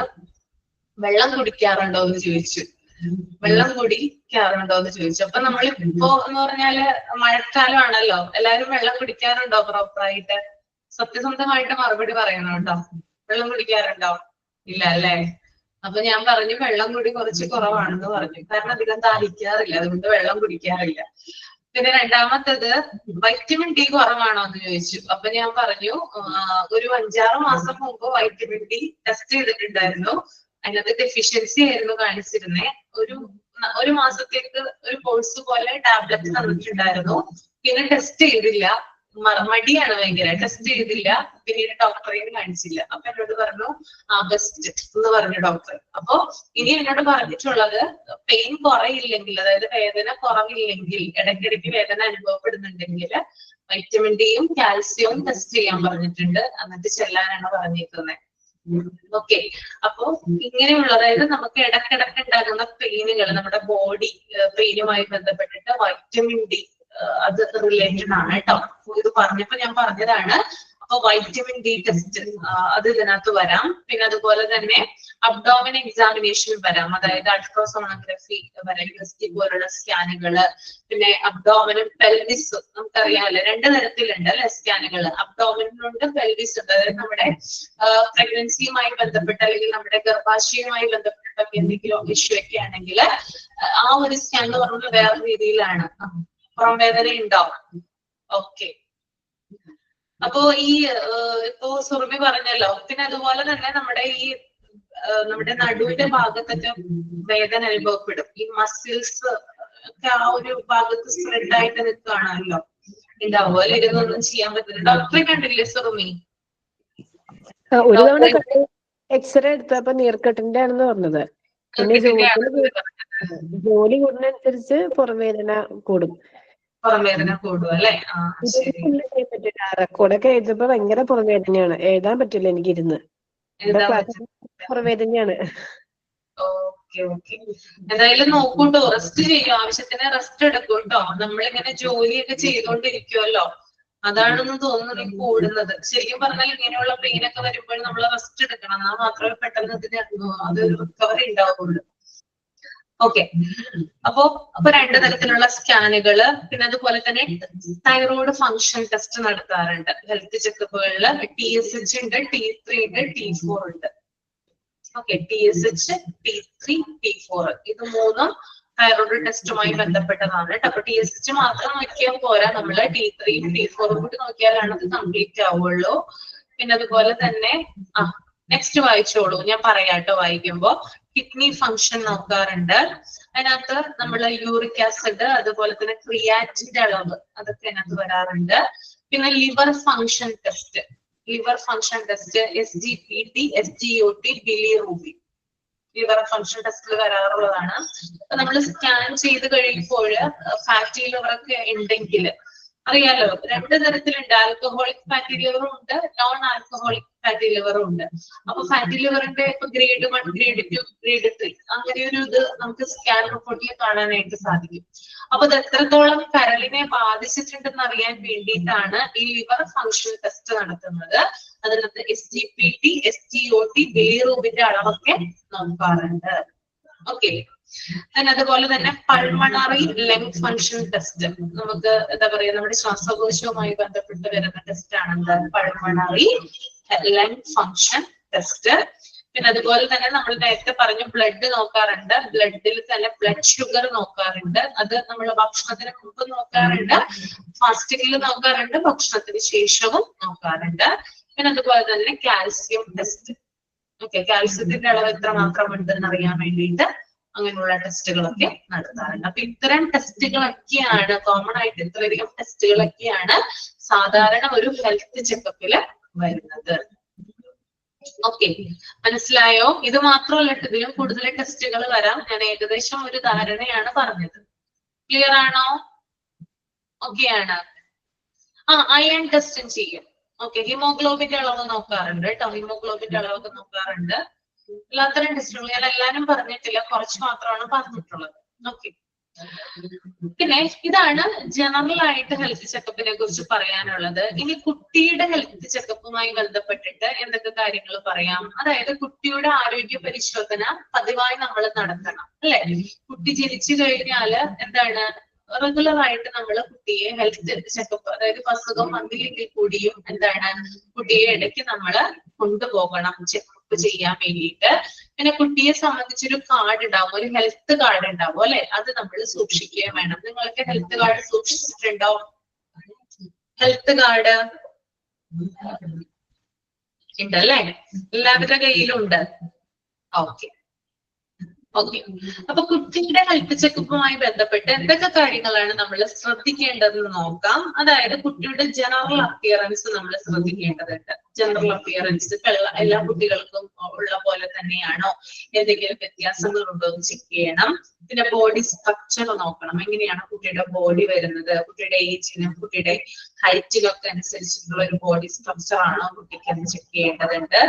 വെള്ളം കുടിക്കാറുണ്ടോ എന്ന് ചോദിച്ചു. വെള്ളം കുടിക്കാറുണ്ടോ എന്ന് ചോദിച്ചു. അപ്പൊ നമ്മളിപ്പോ എന്ന് പറഞ്ഞാല് മഴക്കാലമാണല്ലോ, എല്ലാവരും വെള്ളം കുടിക്കാറുണ്ടോ പ്രോപ്പറായിട്ട്? സത്യസന്ധമായിട്ട് മറുപടി പറയണം കേട്ടോ. വെള്ളം കുടിക്കാറുണ്ടോ? ഇല്ല അല്ലേ. അപ്പൊ ഞാൻ പറഞ്ഞു വെള്ളം കുടി കുറച്ച് കുറവാണെന്ന് പറഞ്ഞു. കാരണം അധികം ദാഹിക്കാറില്ല, അതുകൊണ്ട് വെള്ളം കുടിക്കാറില്ല. പിന്നെ രണ്ടാമത്തത് വൈറ്റമിൻ ഡി കുറവാണോ എന്ന് ചോദിച്ചു. അപ്പൊ ഞാൻ പറഞ്ഞു ഒരു 5-6 മാസം മുമ്പ് വൈറ്റമിൻ ഡി ടെസ്റ്റ് ചെയ്തിട്ടുണ്ടായിരുന്നു. അതിനകത്ത് ഡെഫിഷ്യൻസി ആയിരുന്നു കാണിച്ചിരുന്നേ. ഒരു മാസത്തേക്ക് ഒരു കോഴ്സ് പോലെ ടാബ്ലറ്റ് തന്നിട്ടുണ്ടായിരുന്നു. പിന്നെ ടെസ്റ്റ് ചെയ്തില്ല, മടിയാണ് ഭയങ്കര, ടെസ്റ്റ് ചെയ്തില്ല. പിന്നീട് ഡോക്ടറെയും കാണിച്ചില്ല. അപ്പൊ എന്നോട് പറഞ്ഞു ബെസ്റ്റ് എന്ന് പറഞ്ഞു ഡോക്ടർ. അപ്പൊ ഇനി എന്നോട് പറഞ്ഞിട്ടുള്ളത് പെയിൻ കുറയില്ലെങ്കിൽ, അതായത് വേദന കുറവില്ലെങ്കിൽ, ഇടയ്ക്കിടയ്ക്ക് വേദന അനുഭവപ്പെടുന്നുണ്ടെങ്കിൽ വൈറ്റമിൻ ഡിയും കാൽസ്യവും ടെസ്റ്റ് ചെയ്യാൻ പറഞ്ഞിട്ടുണ്ട്. എന്നിട്ട് ചെല്ലാനാണ് പറഞ്ഞിരിക്കുന്നത്. ഓക്കെ, അപ്പൊ ഇങ്ങനെയുള്ള, അതായത് നമുക്ക് ഇടക്കിടക്ക് ഉണ്ടാകുന്ന പെയിനുകൾ, നമ്മുടെ ബോഡി പെയിനുമായി ബന്ധപ്പെട്ടിട്ട് വൈറ്റമിൻ ഡി അത് റിലേറ്റഡ് ആണ് കേട്ടോ. ഇത് പറഞ്ഞപ്പോ ഞാൻ പറഞ്ഞതാണ്. അപ്പൊ വൈറ്റമിൻ ഡി ടെസ്റ്റ് അത് ഇതിനകത്ത് വരാം. പിന്നെ അതുപോലെ തന്നെ അബ്ഡോമിൻ എക്സാമിനേഷൻ വരാം, അതായത് അൾട്രാസോണോഗ്രഫി വരാം, USG പോലുള്ള സ്കാനുകള്. പിന്നെ അബ്ഡോമിനും പെൽവിസും നമുക്കറിയാമല്ലോ, 2 തരത്തിലുണ്ട് അല്ലെ സ്കാനുകൾ. അബ്ഡോമിനുണ്ട്, പെൽവിസ് ഉണ്ട്. അതായത് നമ്മുടെ പ്രഗ്നൻസിയുമായി ബന്ധപ്പെട്ട് അല്ലെങ്കിൽ നമ്മുടെ ഗർഭാശയവുമായി ബന്ധപ്പെട്ട എന്തെങ്കിലും ഇഷ്യൂ ഒക്കെ ആണെങ്കിൽ ആ ഒരു സ്കാൻ എന്ന് പറയുന്നത് വേറെ രീതിയിലാണ്. പുറം വേദന ഉണ്ടാവും. ഓക്കെ, അപ്പോ ഈ ഇപ്പോ സുറുമി പറഞ്ഞല്ലോ. പിന്നെ അതുപോലെ തന്നെ നമ്മുടെ നടുവിന്റെ ഭാഗത്തൊക്കെ വേദന അനുഭവപ്പെടും. ഈ മസിൽസ് ഒക്കെ ആ ഒരു ഭാഗത്ത് സ്പ്രെഡ് ആയിട്ട് നിൽക്കുകയാണല്ലോ, ഉണ്ടാവും. അല്ലെ ഇതൊന്നും ചെയ്യാൻ പറ്റില്ല. ഡോക്ടറെ കണ്ടില്ലേ സുറുമി? ഒരു തവണ എക്സ്റേ എടുത്തപ്പോ നീർക്കെട്ടിന്റെ ആണെന്ന് പറഞ്ഞത്. പിന്നെ ജോലി കൂടുന്നതനുസരിച്ച് പുറംവേദന കൂടും. പുറംവേദന കൂടും അല്ലെ? റെക്കോർഡൊക്കെ എഴുതുമ്പോ ഭയങ്കര പുറംവേദനയാണ്. എഴുതാൻ പറ്റില്ല എനിക്ക് ഇരുന്ന്. പുറംവേദനയാണ്. ഓക്കെ ഓക്കെ, എന്തായാലും നോക്കൂട്ടോ, റെസ്റ്റ് ചെയ്യും, ആവശ്യത്തിന് റെസ്റ്റ് എടുക്കും കേട്ടോ. നമ്മളിങ്ങനെ ജോലിയൊക്കെ ചെയ്തോണ്ടിരിക്കുമല്ലോ, അതാണെന്ന് തോന്നുന്നത് ഈ കൂടുന്നത്. ശരിക്കും പറഞ്ഞാൽ ഇങ്ങനെയുള്ള പെയിൻ ഒക്കെ വരുമ്പോൾ നമ്മൾ റെസ്റ്റ് എടുക്കണം. എന്നാൽ മാത്രമേ പെട്ടെന്ന് ഇതിന് അത് റിക്കവറി ഉണ്ടാവുള്ളൂ. ഓക്കെ, അപ്പൊ 2 തരത്തിലുള്ള സ്കാനുകള്. പിന്നെ അതുപോലെ തന്നെ തൈറോയ്ഡ് ഫങ്ഷൻ ടെസ്റ്റ് നടത്താറുണ്ട് ഹെൽത്ത് ചെക്കപ്പുകളില്. TSH ഉണ്ട്, T3 ഉണ്ട്, T4 ഉണ്ട്. ഓക്കെ, TSH, T3, T4 ഇത് 3ഉം തൈറോയ്ഡ് ടെസ്റ്റുമായി ബന്ധപ്പെട്ടതാണ്. അപ്പൊ TSH മാത്രം നോക്കിയാൽ പോരാ, നമ്മള് T3, T4 കൂടി നോക്കിയാലാണ് അത് കംപ്ലീറ്റ് ആവുള്ളൂ. പിന്നെ അതുപോലെ തന്നെ നെക്സ്റ്റ് വായിച്ചോളൂ, ഞാൻ പറയാട്ടോ വായിക്കുമ്പോ. കിഡ്നി ഫങ്ഷൻ നോക്കാറുണ്ട്. അതിനകത്ത് നമ്മള് യൂറിക് ആസിഡ്, അതുപോലെ തന്നെ ക്രിയാറ്റിന്റെ അളവ്, അതൊക്കെ അതിനകത്ത് വരാറുണ്ട്. പിന്നെ liver function test, SGPT, SGOT, bilirubin liver function ടെസ്റ്റിൽ വരാറുള്ളതാണ്. നമ്മൾ സ്കാൻ ചെയ്ത് കഴിയുമ്പോൾ ഫാറ്റി ലിവർ ഒക്കെ ഉണ്ടെങ്കിൽ അറിയാലോ, 2 തരത്തിലുണ്ട്. ആൽക്കഹോളിക് ഫാറ്റി ലിവറും ഉണ്ട്, നോൺ ആൽക്കഹോളിക് ഫാറ്റി ലിവറും ഉണ്ട്. അപ്പൊ ഫാറ്റി ലിവറിന്റെ ഗ്രേഡ് 1, ഗ്രേഡ് 2, ഗ്രേഡ് 3 അങ്ങനെ ഒരു ഇത് നമുക്ക് സ്കാൻ റിപ്പോർട്ടിൽ കാണാനായിട്ട് സാധിക്കും. അപ്പൊ ഇത് എത്രത്തോളം കരളിനെ ബാധിച്ചിട്ടുണ്ടെന്ന് അറിയാൻ വേണ്ടിയിട്ടാണ് ഈ ലിവർ ഫങ്ഷൻ ടെസ്റ്റ് നടത്തുന്നത്. അതിനകത്ത് SGPT, SGOT, ബിലിറൂബിന്റെ അളവൊക്കെ നോക്കാറുണ്ട്. ഓക്കെ, അതുപോലെ തന്നെ പൾമണറി ലങ് ഫങ്ഷൻ ടെസ്റ്റ്, നമുക്ക് എന്താ പറയാ, നമ്മുടെ ശ്വാസകോശവുമായി ബന്ധപ്പെട്ട് വരുന്ന ടെസ്റ്റ് ആണ് പൾമണറി ലങ് ഫങ്ഷൻ ടെസ്റ്റ്. പിന്നെ അതുപോലെ തന്നെ നമ്മൾ നേരത്തെ പറഞ്ഞു ബ്ലഡ് നോക്കാറുണ്ട്. ബ്ലഡിൽ തന്നെ ബ്ലഡ് ഷുഗർ നോക്കാറുണ്ട്. അത് നമ്മൾ ഭക്ഷണത്തിന് മുമ്പ് നോക്കാറുണ്ട്, ഫാസ്റ്റിംഗിൽ നോക്കാറുണ്ട്, ഭക്ഷണത്തിന് ശേഷവും നോക്കാറുണ്ട്. പിന്നെ അതുപോലെ തന്നെ കാൽസ്യം ടെസ്റ്റ്. ഓക്കെ, കാൽസ്യത്തിന്റെ അളവ് എത്രമാത്രം ഉണ്ടെന്ന് അറിയാൻ വേണ്ടിയിട്ട് അങ്ങനെയുള്ള ടെസ്റ്റുകളൊക്കെ നടത്താറുണ്ട്. അപ്പൊ ഇത്തരം ടെസ്റ്റുകളൊക്കെയാണ് കോമൺ ആയിട്ട്, ഇത്രയധികം ടെസ്റ്റുകളൊക്കെയാണ് സാധാരണ ഒരു ഹെൽത്ത് ചെക്കപ്പില് വരുന്നത്. ഓക്കെ, മനസ്സിലായോ? ഇത് മാത്രമല്ല, ഇതിലും കൂടുതൽ ടെസ്റ്റുകൾ വരാം. ഞാൻ ഏകദേശം ഒരു ധാരണയാണ് പറഞ്ഞത്. ക്ലിയർ ആണോ? ഓക്കെ ആണ്. അയൺ ടെസ്റ്റും ചെയ്യും. ഓക്കെ, ഹിമോഗ്ലോബിന്റെ അളവ് നോക്കാറുണ്ട് കേട്ടോ. ഹിമോഗ്ലോബിന്റെ അളവൊക്കെ നോക്കാറുണ്ട്. എല്ലാത്തരം ടെസ്റ്റുകൾ ഞാൻ എല്ലാരും പറഞ്ഞിട്ടില്ല, കുറച്ച് മാത്രമാണ് പറഞ്ഞിട്ടുള്ളത്. ഓക്കെ, പിന്നെ ഇതാണ് ജനറൽ ആയിട്ട് ഹെൽത്ത് ചെക്കപ്പിനെ കുറിച്ച് പറയാനുള്ളത്. ഇനി കുട്ടിയുടെ ഹെൽത്ത് ചെക്കപ്പുമായി ബന്ധപ്പെട്ടിട്ട് എന്തൊക്കെ കാര്യങ്ങൾ പറയാം. അതായത് കുട്ടിയുടെ ആരോഗ്യ പരിശോധന പതിവായി നമ്മൾ നടത്തണം അല്ലെ. കുട്ടി ജനിച്ചു കഴിഞ്ഞാല് എന്താണ്, റെഗുലർ ആയിട്ട് നമ്മൾ കുട്ടിയെ ഹെൽത്ത് ചെക്കപ്പ്, അതായത് അസുഖം വന്നില്ലെങ്കിൽ കൂടിയും എന്താണ് കുട്ടിയെ ഇടയ്ക്ക് നമ്മള് കൊണ്ടുപോകണം ചെക്കപ്പ് ചെയ്യാൻ വേണ്ടിയിട്ട്. പിന്നെ കുട്ടിയെ സംബന്ധിച്ചൊരു കാർഡ് ഉണ്ടാവും, ഒരു ഹെൽത്ത് കാർഡ് ഉണ്ടാവും അല്ലെ, അത് നമ്മൾ സൂക്ഷിക്കുകയും വേണം. നിങ്ങൾക്ക് ഹെൽത്ത് കാർഡ് സൂക്ഷിച്ചിട്ടുണ്ടോ? ഹെൽത്ത് കാർഡ് ഉണ്ടല്ലേ, എല്ലാവരുടെ കയ്യിലും ഉണ്ട്. Okay okay. അപ്പൊ കുട്ടിയുടെ ഹെൽത്ത് ചെക്കപ്പുമായി ബന്ധപ്പെട്ട് എന്തൊക്കെ കാര്യങ്ങളാണ് നമ്മൾ ശ്രദ്ധിക്കേണ്ടതെന്ന് നോക്കാം. അതായത് കുട്ടിയുടെ ജനറൽ അപ്പിയറൻസ് നമ്മൾ ശ്രദ്ധിക്കേണ്ടതുണ്ട്. ജനറൽ അപ്പിയറൻസ് എല്ലാ കുട്ടികൾക്കും ഉള്ള പോലെ തന്നെയാണോ, എന്തെങ്കിലും വ്യത്യാസങ്ങൾ ഉണ്ടോ എന്ന് ചെക്ക് ചെയ്യണം. പിന്നെ ബോഡി സ്ട്രക്ചർ നോക്കണം, എങ്ങനെയാണ് കുട്ടിയുടെ ബോഡി വരുന്നത്, കുട്ടിയുടെ ഏജിനും കുട്ടിയുടെ ഹൈറ്റിനൊക്കെ അനുസരിച്ചിട്ടുള്ള ഒരു ബോഡി സ്ട്രക്ചർ ആണോ കുട്ടിക്ക് എന്ന് ചെക്ക് ചെയ്യേണ്ടതുണ്ട്.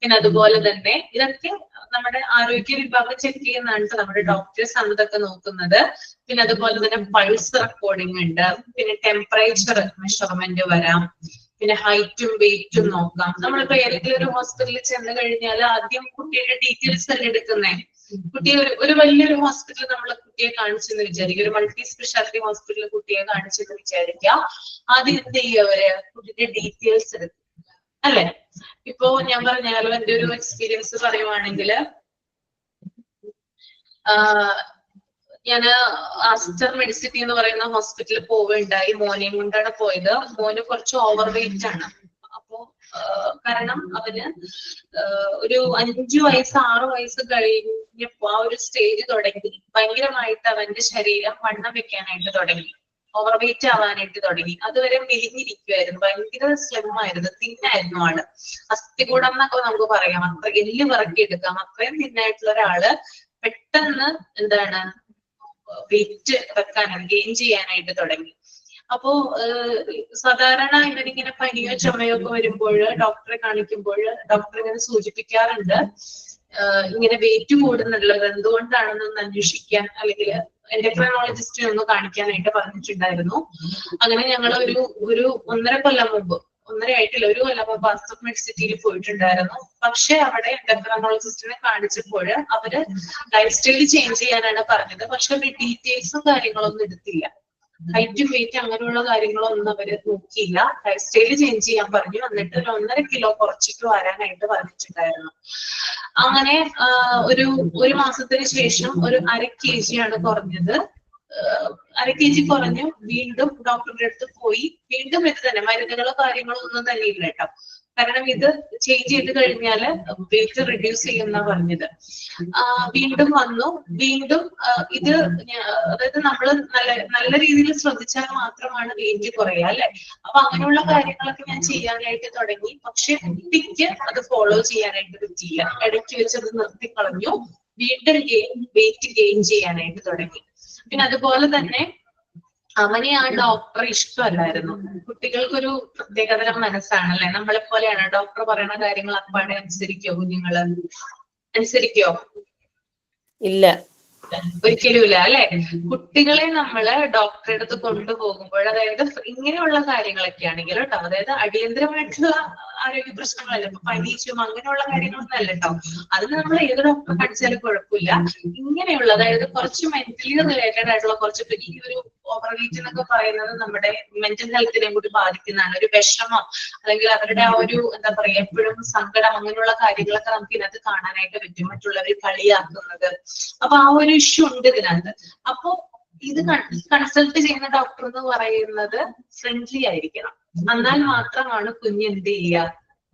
പിന്നെ അതുപോലെ തന്നെ ഇതൊക്കെ നമ്മുടെ ആരോഗ്യ വിഭാഗം ചെക്ക് ചെയ്യുന്നതാണ്, നമ്മുടെ ഡോക്ടേഴ്സ് ആണ് ഇതൊക്കെ നോക്കുന്നത്. പിന്നെ അതുപോലെ തന്നെ പൾസ് റെക്കോർഡിംഗ് ഉണ്ട്, പിന്നെ ടെമ്പറേച്ചർ മെഷർമെന്റ് വരാം, പിന്നെ ഹൈറ്റും വെയിറ്റും നോക്കാം. നമ്മളിപ്പോ ഏതെങ്കിലും ഒരു ഹോസ്പിറ്റലിൽ ചെന്ന് കഴിഞ്ഞാൽ ആദ്യം കുട്ടിയുടെ ഡീറ്റെയിൽസ് തന്നെ എടുക്കുന്നേ. കുട്ടിയെ ഒരു വലിയൊരു ഹോസ്പിറ്റലിൽ നമ്മൾ കുട്ടിയെ കാണിച്ചെന്ന് വിചാരിക്കുക, ഒരു മൾട്ടി സ്പെഷ്യാലിറ്റി ഹോസ്പിറ്റലിൽ കുട്ടിയെ കാണിച്ചെന്ന് വിചാരിക്കുക. ആദ്യം എന്ത് ചെയ്യുക, അവര് കുട്ടിയുടെ ഡീറ്റെയിൽസ് എടുക്കും അല്ലെ. ഇപ്പോ ഞാൻ പറഞ്ഞാലോ, എന്റെ ഒരു എക്സ്പീരിയൻസ് പറയുവാണെങ്കിൽ, ഞാന് ആസ്റ്റർ മെഡിസിറ്റി എന്ന് പറയുന്ന ഹോസ്പിറ്റലിൽ പോവുകയുണ്ടായി. മോനെയും കൊണ്ടാണ് പോയത്. മോന് കുറച്ച് ഓവർ വെയിറ്റ് ആണ്. അപ്പോ കാരണം അവന് ഒരു 5 വയസ്സ് 6 വയസ്സ് കഴിഞ്ഞപ്പോ ആ ഒരു സ്റ്റേജ് തുടങ്ങി ഭയങ്കരമായിട്ട് അവന്റെ ശരീരം വണ്ണം വെക്കാനായിട്ട് തുടങ്ങി, ഓവർ വെയിറ്റ് ആവാനായിട്ട് തുടങ്ങി. അതുവരെ മെലിഞ്ഞിരിക്കുമായിരുന്നു, ഭയങ്കര സ്ലിം ആയിരുന്നു, തിന്നായിരുന്നു ആള്. അസ്ഥികൂടം എന്നൊക്കെ നമുക്ക് പറയാം, അത്ര എല്ല് പറക്കി എടുക്കാം. അത്രയും തിന്നായിട്ടുള്ള ഒരാള് പെട്ടെന്ന് എന്താണ് വെയിറ്റ് വെക്കാനായിട്ട് ഗെയിൻ ചെയ്യാനായിട്ട് തുടങ്ങി. അപ്പോ സാധാരണ ഇവരിങ്ങനെ പനിയോ ചുമയോ ഒക്കെ വരുമ്പോൾ ഡോക്ടറെ കാണിക്കുമ്പോൾ ഡോക്ടർ ഇങ്ങനെ സൂചിപ്പിക്കാറുണ്ട്, ഇങ്ങനെ വെയിറ്റ് കൂടുന്നുള്ളത് എന്തുകൊണ്ടാണെന്നൊന്ന് അന്വേഷിക്കാൻ, അല്ലെങ്കിൽ എൻഡോക്രൈനോളജിസ്റ്റിനെ ഒന്ന് കാണിക്കാനായിട്ട് പറഞ്ഞിട്ടുണ്ടായിരുന്നു. അങ്ങനെ ഞങ്ങൾ ഒരു 1.5 കൊല്ലം മുമ്പ്, 1.5 ആയിട്ടില്ല, 1 കൊല്ലം മുമ്പ് ആസ്റ്റർ മെഡിസിറ്റിയിൽ പോയിട്ടുണ്ടായിരുന്നു. പക്ഷെ അവിടെ എൻഡോക്രൈനോളജിസ്റ്റിനെ കാണിച്ചപ്പോൾ അവര് ലൈഫ് സ്റ്റൈൽ ചേഞ്ച് ചെയ്യാനാണ് പറഞ്ഞത്. പക്ഷെ അവര് ഡീറ്റെയിൽസും കാര്യങ്ങളൊന്നും എടുത്തില്ല, ഹൈറ്റും വെയിറ്റ് അങ്ങനെയുള്ള കാര്യങ്ങളൊന്നും അവര് നോക്കിയില്ല. ലൈഫ് സ്റ്റൈൽ ചേഞ്ച് ചെയ്യാൻ പറഞ്ഞു. എന്നിട്ട് ഒരു 1.5 കിലോ കുറച്ചിട്ട് വരാനായിട്ട് പറഞ്ഞിട്ടുണ്ടായിരുന്നു. അങ്ങനെ ഒരു മാസത്തിന് ശേഷം ഒരു 1/2 kg ആണ് കുറഞ്ഞത്. 1/2 kg കുറഞ്ഞു. വീണ്ടും ഡോക്ടറുടെ അടുത്ത് പോയി. വീണ്ടും ഇത് തന്നെ, മരുന്നുകളോ കാര്യങ്ങളോ ഒന്നും തന്നെ ഇല്ല കേട്ടോ. കാരണം ഇത് ചേഞ്ച് ചെയ്ത് കഴിഞ്ഞാല് വെയിറ്റ് റിഡ്യൂസ് ചെയ്യുന്ന പറഞ്ഞത്. വീണ്ടും വന്നു. വീണ്ടും ഇത് അതായത് നമ്മൾ നല്ല രീതിയിൽ ശ്രദ്ധിച്ചാൽ മാത്രമാണ് വെയിറ്റ് കുറയുക അല്ലെ. അപ്പൊ അങ്ങനെയുള്ള കാര്യങ്ങളൊക്കെ ഞാൻ ചെയ്യാനായിട്ട് തുടങ്ങി. പക്ഷെ കുട്ടിക്ക് അത് ഫോളോ ചെയ്യാനായിട്ട് പറ്റിയില്ല. ഇടയ്ക്ക് വെച്ചത് നിർത്തിക്കളഞ്ഞു. വീണ്ടും വെയിറ്റ് ഗെയിൻ ചെയ്യാനായിട്ട് തുടങ്ങി. പിന്നെ അതുപോലെ തന്നെ അവനെ ആ ഡോക്ടറെ ഇഷ്ടമല്ലായിരുന്നു. കുട്ടികൾക്കൊരു പ്രത്യേകതരം മനസ്സാണല്ലേ, നമ്മളെ പോലെയാണ്. ഡോക്ടർ പറയുന്ന കാര്യങ്ങൾ അപ്പാടെ അനുസരിക്കോ കുഞ്ഞുങ്ങള്? അനുസരിക്കോ? ഇല്ല, ഒരിക്കലും ഇല്ല അല്ലെ. കുട്ടികളെ നമ്മള് ഡോക്ടറെ അടുത്ത് കൊണ്ടുപോകുമ്പോൾ, അതായത് ഇങ്ങനെയുള്ള കാര്യങ്ങളൊക്കെ ആണെങ്കിൽ കേട്ടോ, അതായത് അടിയന്തരമായിട്ടുള്ള ആരോഗ്യ പ്രശ്നങ്ങളല്ല, ഇപ്പൊ പനി ചുമ അങ്ങനെയുള്ള കാര്യങ്ങളൊന്നും അല്ല കേട്ടോ. അതിന് നമ്മൾ ഏത് ഡോക്ടറെ കാണിച്ചാലും കുഴപ്പമില്ല. ഇങ്ങനെയുള്ള, അതായത് കുറച്ച് മെന്റലി റിലേറ്റഡ് ആയിട്ടുള്ള കുറച്ച്, ഈ ഒരു ഓവർ വെയിറ്റ് എന്നൊക്കെ പറയുന്നത് നമ്മുടെ മെന്റൽ ഹെൽത്തിനെയും കൂടി ബാധിക്കുന്നതാണ്. ഒരു വിഷമം അല്ലെങ്കിൽ അവരുടെ ആ ഒരു എന്താ പറയാ, എപ്പോഴും സങ്കടം, അങ്ങനെയുള്ള കാര്യങ്ങളൊക്കെ നമുക്ക് ഇതിനകത്ത് കാണാനായിട്ട് പറ്റും. മറ്റുള്ളവർ കളിയാക്കുന്നത്, അപ്പൊ ആ ഒരു ഇഷ്യൂ ഉണ്ട് ഇതിനകത്ത്. അപ്പോ ഇത് കൺസൾട്ട് ചെയ്യുന്ന ഡോക്ടർ എന്ന് പറയുന്നത് ഫ്രണ്ട്ലി ആയിരിക്കണം. എന്നാൽ മാത്രമാണ് കുഞ്ഞ് എന്ത് ചെയ്യുക,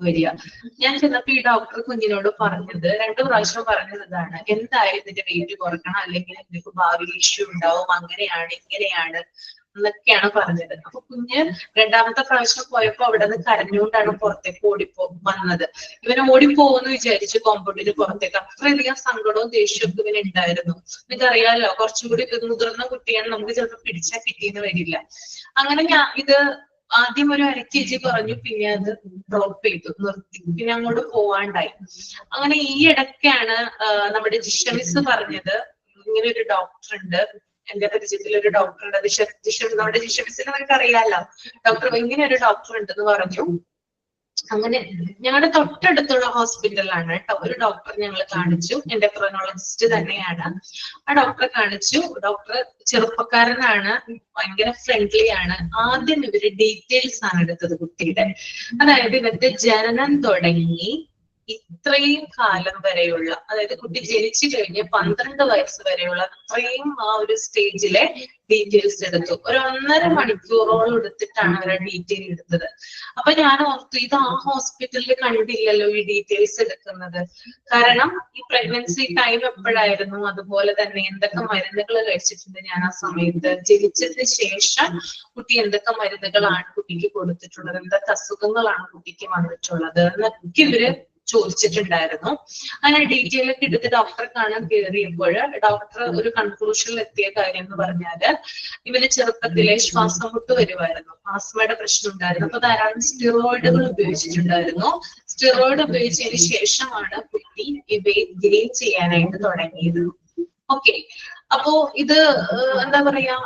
വരിക. ഞാൻ ചെന്നപ്പോ ഈ ഡോക്ടർ കുഞ്ഞിനോട് പറഞ്ഞത്, 2 പ്രാവശ്യം പറഞ്ഞത് ഇതാണ്, എന്തായാലും ഇതിന്റെ വെയിറ്റ് കുറക്കണം, അല്ലെങ്കിൽ നിങ്ങൾക്ക് ഭാവിയിൽ ഇഷ്യൂ ഉണ്ടാവും, അങ്ങനെയാണ് ഇങ്ങനെയാണ് എന്നൊക്കെയാണ് പറഞ്ഞത്. അപ്പൊ കുഞ്ഞ് 2ാമത്തെ പ്രാവശ്യം പോയപ്പോ അവിടെ നിന്ന് കരഞ്ഞുകൊണ്ടാണ് പുറത്തേക്ക് വന്നത്. ഇവന് ഓടിപ്പോകുമെന്ന് വിചാരിച്ചു കോമ്പൗണ്ടിന് പുറത്തേക്ക്. അത്രയധികം സങ്കടവും ദേഷ്യവും ഇവന് ഉണ്ടായിരുന്നു. നിങ്ങൾക്കറിയാലോ, കുറച്ചും കൂടി മുതിർന്ന കുട്ടിയാണ്, നമുക്ക് ചിലപ്പോൾ പിടിച്ചാൽ കിട്ടിയെന്ന് വരില്ല. അങ്ങനെ ഞാൻ ഇത് ആദ്യം ഒരു 1/2 kg കുറഞ്ഞു, പിന്നെ അത് ഡ്രോപ്പ് ചെയ്തു, നിർത്തി, പിന്നെ അങ്ങോട്ട് പോവാണ്ടായി. അങ്ങനെ ഈ ഇടയ്ക്കാണ് നമ്മുടെ ജിഷമിസ് പറഞ്ഞത്, ഇങ്ങനെ ഒരു ഡോക്ടർ ഉണ്ട്, എന്റെ പരിചയത്തിൽ ഒരു ഡോക്ടർ ഉണ്ട്, നമ്മുടെ ജിഷമിസിനെ നമുക്ക് അറിയാലോ, ഡോക്ടർ ഇങ്ങനെ ഒരു ഡോക്ടർ ഉണ്ടെന്ന് പറഞ്ഞു. അങ്ങനെ ഞങ്ങളുടെ തൊട്ടടുത്തുള്ള ഹോസ്പിറ്റലാണ് കേട്ടോ. ഒരു ഡോക്ടർ ഞങ്ങൾ കാണിച്ചു, എൻഡോക്രൈനോളജിസ്റ്റ് തന്നെയാണ്. ആ ഡോക്ടറെ കാണിച്ചു. ഡോക്ടർ ചെറുപ്പക്കാരനാണ്, ഭയങ്കര ഫ്രണ്ട്ലി ആണ്. ആദ്യം ഇവര് ഡീറ്റെയിൽസ് ആണ് എടുത്തത് കുട്ടിയുടെ. അതായത് ഇവരുടെ ജനനം തുടങ്ങി ഇത്രയും കാലം വരെയുള്ള, അതായത് കുട്ടി ജനിച്ചു കഴിഞ്ഞ് 12 വയസ്സ് വരെയുള്ള അത്രയും ആ ഒരു സ്റ്റേജിലെ ഡീറ്റെയിൽസ് എടുത്തു. ഒരു 1.5 മണിക്കൂറോളം എടുത്തിട്ടാണ് അവരെ ഡീറ്റെയിൽ എടുത്തത്. അപ്പൊ ഞാൻ ഓർത്തു, ഇത് ആ ഹോസ്പിറ്റലിൽ കണ്ടില്ലല്ലോ ഈ ഡീറ്റെയിൽസ് എടുക്കുന്നത്. കാരണം ഈ പ്രഗ്നൻസി ടൈം എപ്പോഴായിരുന്നു, അതുപോലെ തന്നെ എന്തൊക്കെ മരുന്നുകൾ കഴിച്ചിട്ടുണ്ട് ഞാൻ ആ സമയത്ത്, ജനിച്ചതിന് ശേഷം കുട്ടി എന്തൊക്കെ മരുന്നുകളാണ് കുട്ടിക്ക് കൊടുത്തിട്ടുള്ളത്, എന്തൊക്കെ അസുഖങ്ങളാണ് കുട്ടിക്ക് വന്നിട്ടുള്ളത് എന്നൊക്കെ ഇവര് ചോദിച്ചിട്ടുണ്ടായിരുന്നു. അങ്ങനെ ഡീറ്റെയിൽ ഒക്കെ എടുത്ത് ഡോക്ടറെ കാണാൻ കയറിയപ്പോൾ ഡോക്ടർ ഒരു കൺക്ലൂഷനിൽ എത്തിയ കാര്യം എന്ന് പറഞ്ഞാല്, ഇവന് ചെറുപ്പത്തിലെ ശ്വാസം മുട്ട് വരുമായിരുന്നു, ആസ്മയുടെ പ്രശ്നം ഉണ്ടായിരുന്നു. അപ്പൊ ധാരാളം സ്റ്റിറോയിഡുകൾ ഉപയോഗിച്ചിട്ടുണ്ടായിരുന്നു. സ്റ്റിറോയിഡ് ഉപയോഗിച്ചതിന് ശേഷമാണ് കുട്ടി ഈ വെയിറ്റ് ഗെയിൻ ചെയ്യാനായിട്ട് തുടങ്ങിയത്. ഓക്കെ, അപ്പോ ഇത് എന്താ പറയാ,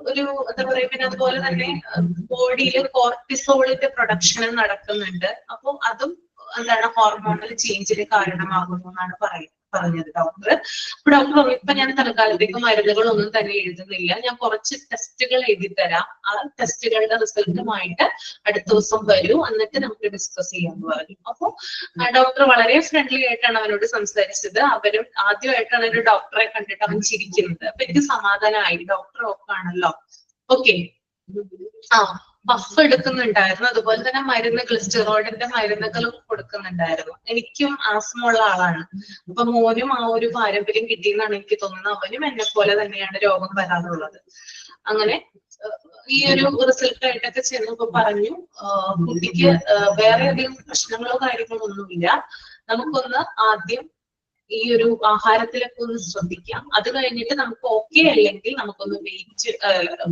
ഒരു എന്താ പറയാ, പിന്നെ അതുപോലെ തന്നെ ബോഡിയിൽ കോർട്ടിസോളിന്റെ പ്രൊഡക്ഷൻ നടക്കുന്നുണ്ട്. അപ്പൊ അതും എന്താണ് ഹോർമോണൽ ചേഞ്ചിന് കാരണമാകുന്നു എന്നാണ് പറഞ്ഞത് ഡോക്ടർ. അപ്പൊ ഡോക്ടർ പറഞ്ഞു, ഇപ്പൊ ഞാൻ തൽക്കാലത്തേക്ക് മരുന്നുകളൊന്നും തന്നെ എഴുതുന്നില്ല, ഞാൻ കുറച്ച് ടെസ്റ്റുകൾ എഴുതി തരാം, ആ ടെസ്റ്റുകളുടെ റിസൾട്ടുമായിട്ട് അടുത്ത ദിവസം വരൂ, എന്നിട്ട് നമുക്ക് ഡിസ്കസ് ചെയ്യാന്ന് പറഞ്ഞു. അപ്പൊ ഡോക്ടർ വളരെ ഫ്രണ്ട്ലി ആയിട്ടാണ് അവനോട് സംസാരിച്ചത്. അവരും ആദ്യമായിട്ടാണ് ഒരു ഡോക്ടറെ കണ്ടിട്ട് അവൻ ചിരിക്കുന്നത്. അപ്പൊ എനിക്ക് സമാധാനമായി, ഡോക്ടർ ആണല്ലോ. ഓക്കെ, ആ പഫ് എടുക്കുന്നുണ്ടായിരുന്നു, അതുപോലെ തന്നെ മരുന്നുകൾ, സ്റ്റിറോയിഡിന്റെ മരുന്നുകളും കൊടുക്കുന്നുണ്ടായിരുന്നു. എനിക്കും ആസ്മ ഉള്ള ആളാണ്. അപ്പൊ മോനും ആ ഒരു പാരമ്പര്യം കിട്ടിയെന്നാണ് എനിക്ക് തോന്നുന്നത്. അവനും എന്നെ പോലെ തന്നെയാണ് രോഗം വരാറുള്ളത്. അങ്ങനെ ഈ ഒരു റിസൾട്ട് ആയിട്ടൊക്കെ ചെന്നപ്പോ പറഞ്ഞു, കുട്ടിക്ക് വേറെ അധികം പ്രശ്നങ്ങളോ കാര്യങ്ങളോ ഒന്നുമില്ല, നമുക്കൊന്ന് ആദ്യം ഈ ഒരു ആഹാരത്തിലൊക്കെ ഒന്ന് ശ്രദ്ധിക്കാം, അത് കഴിഞ്ഞിട്ട് നമുക്ക് ഓക്കെ അല്ലെങ്കിൽ നമുക്കൊന്ന് വെയിറ്റ്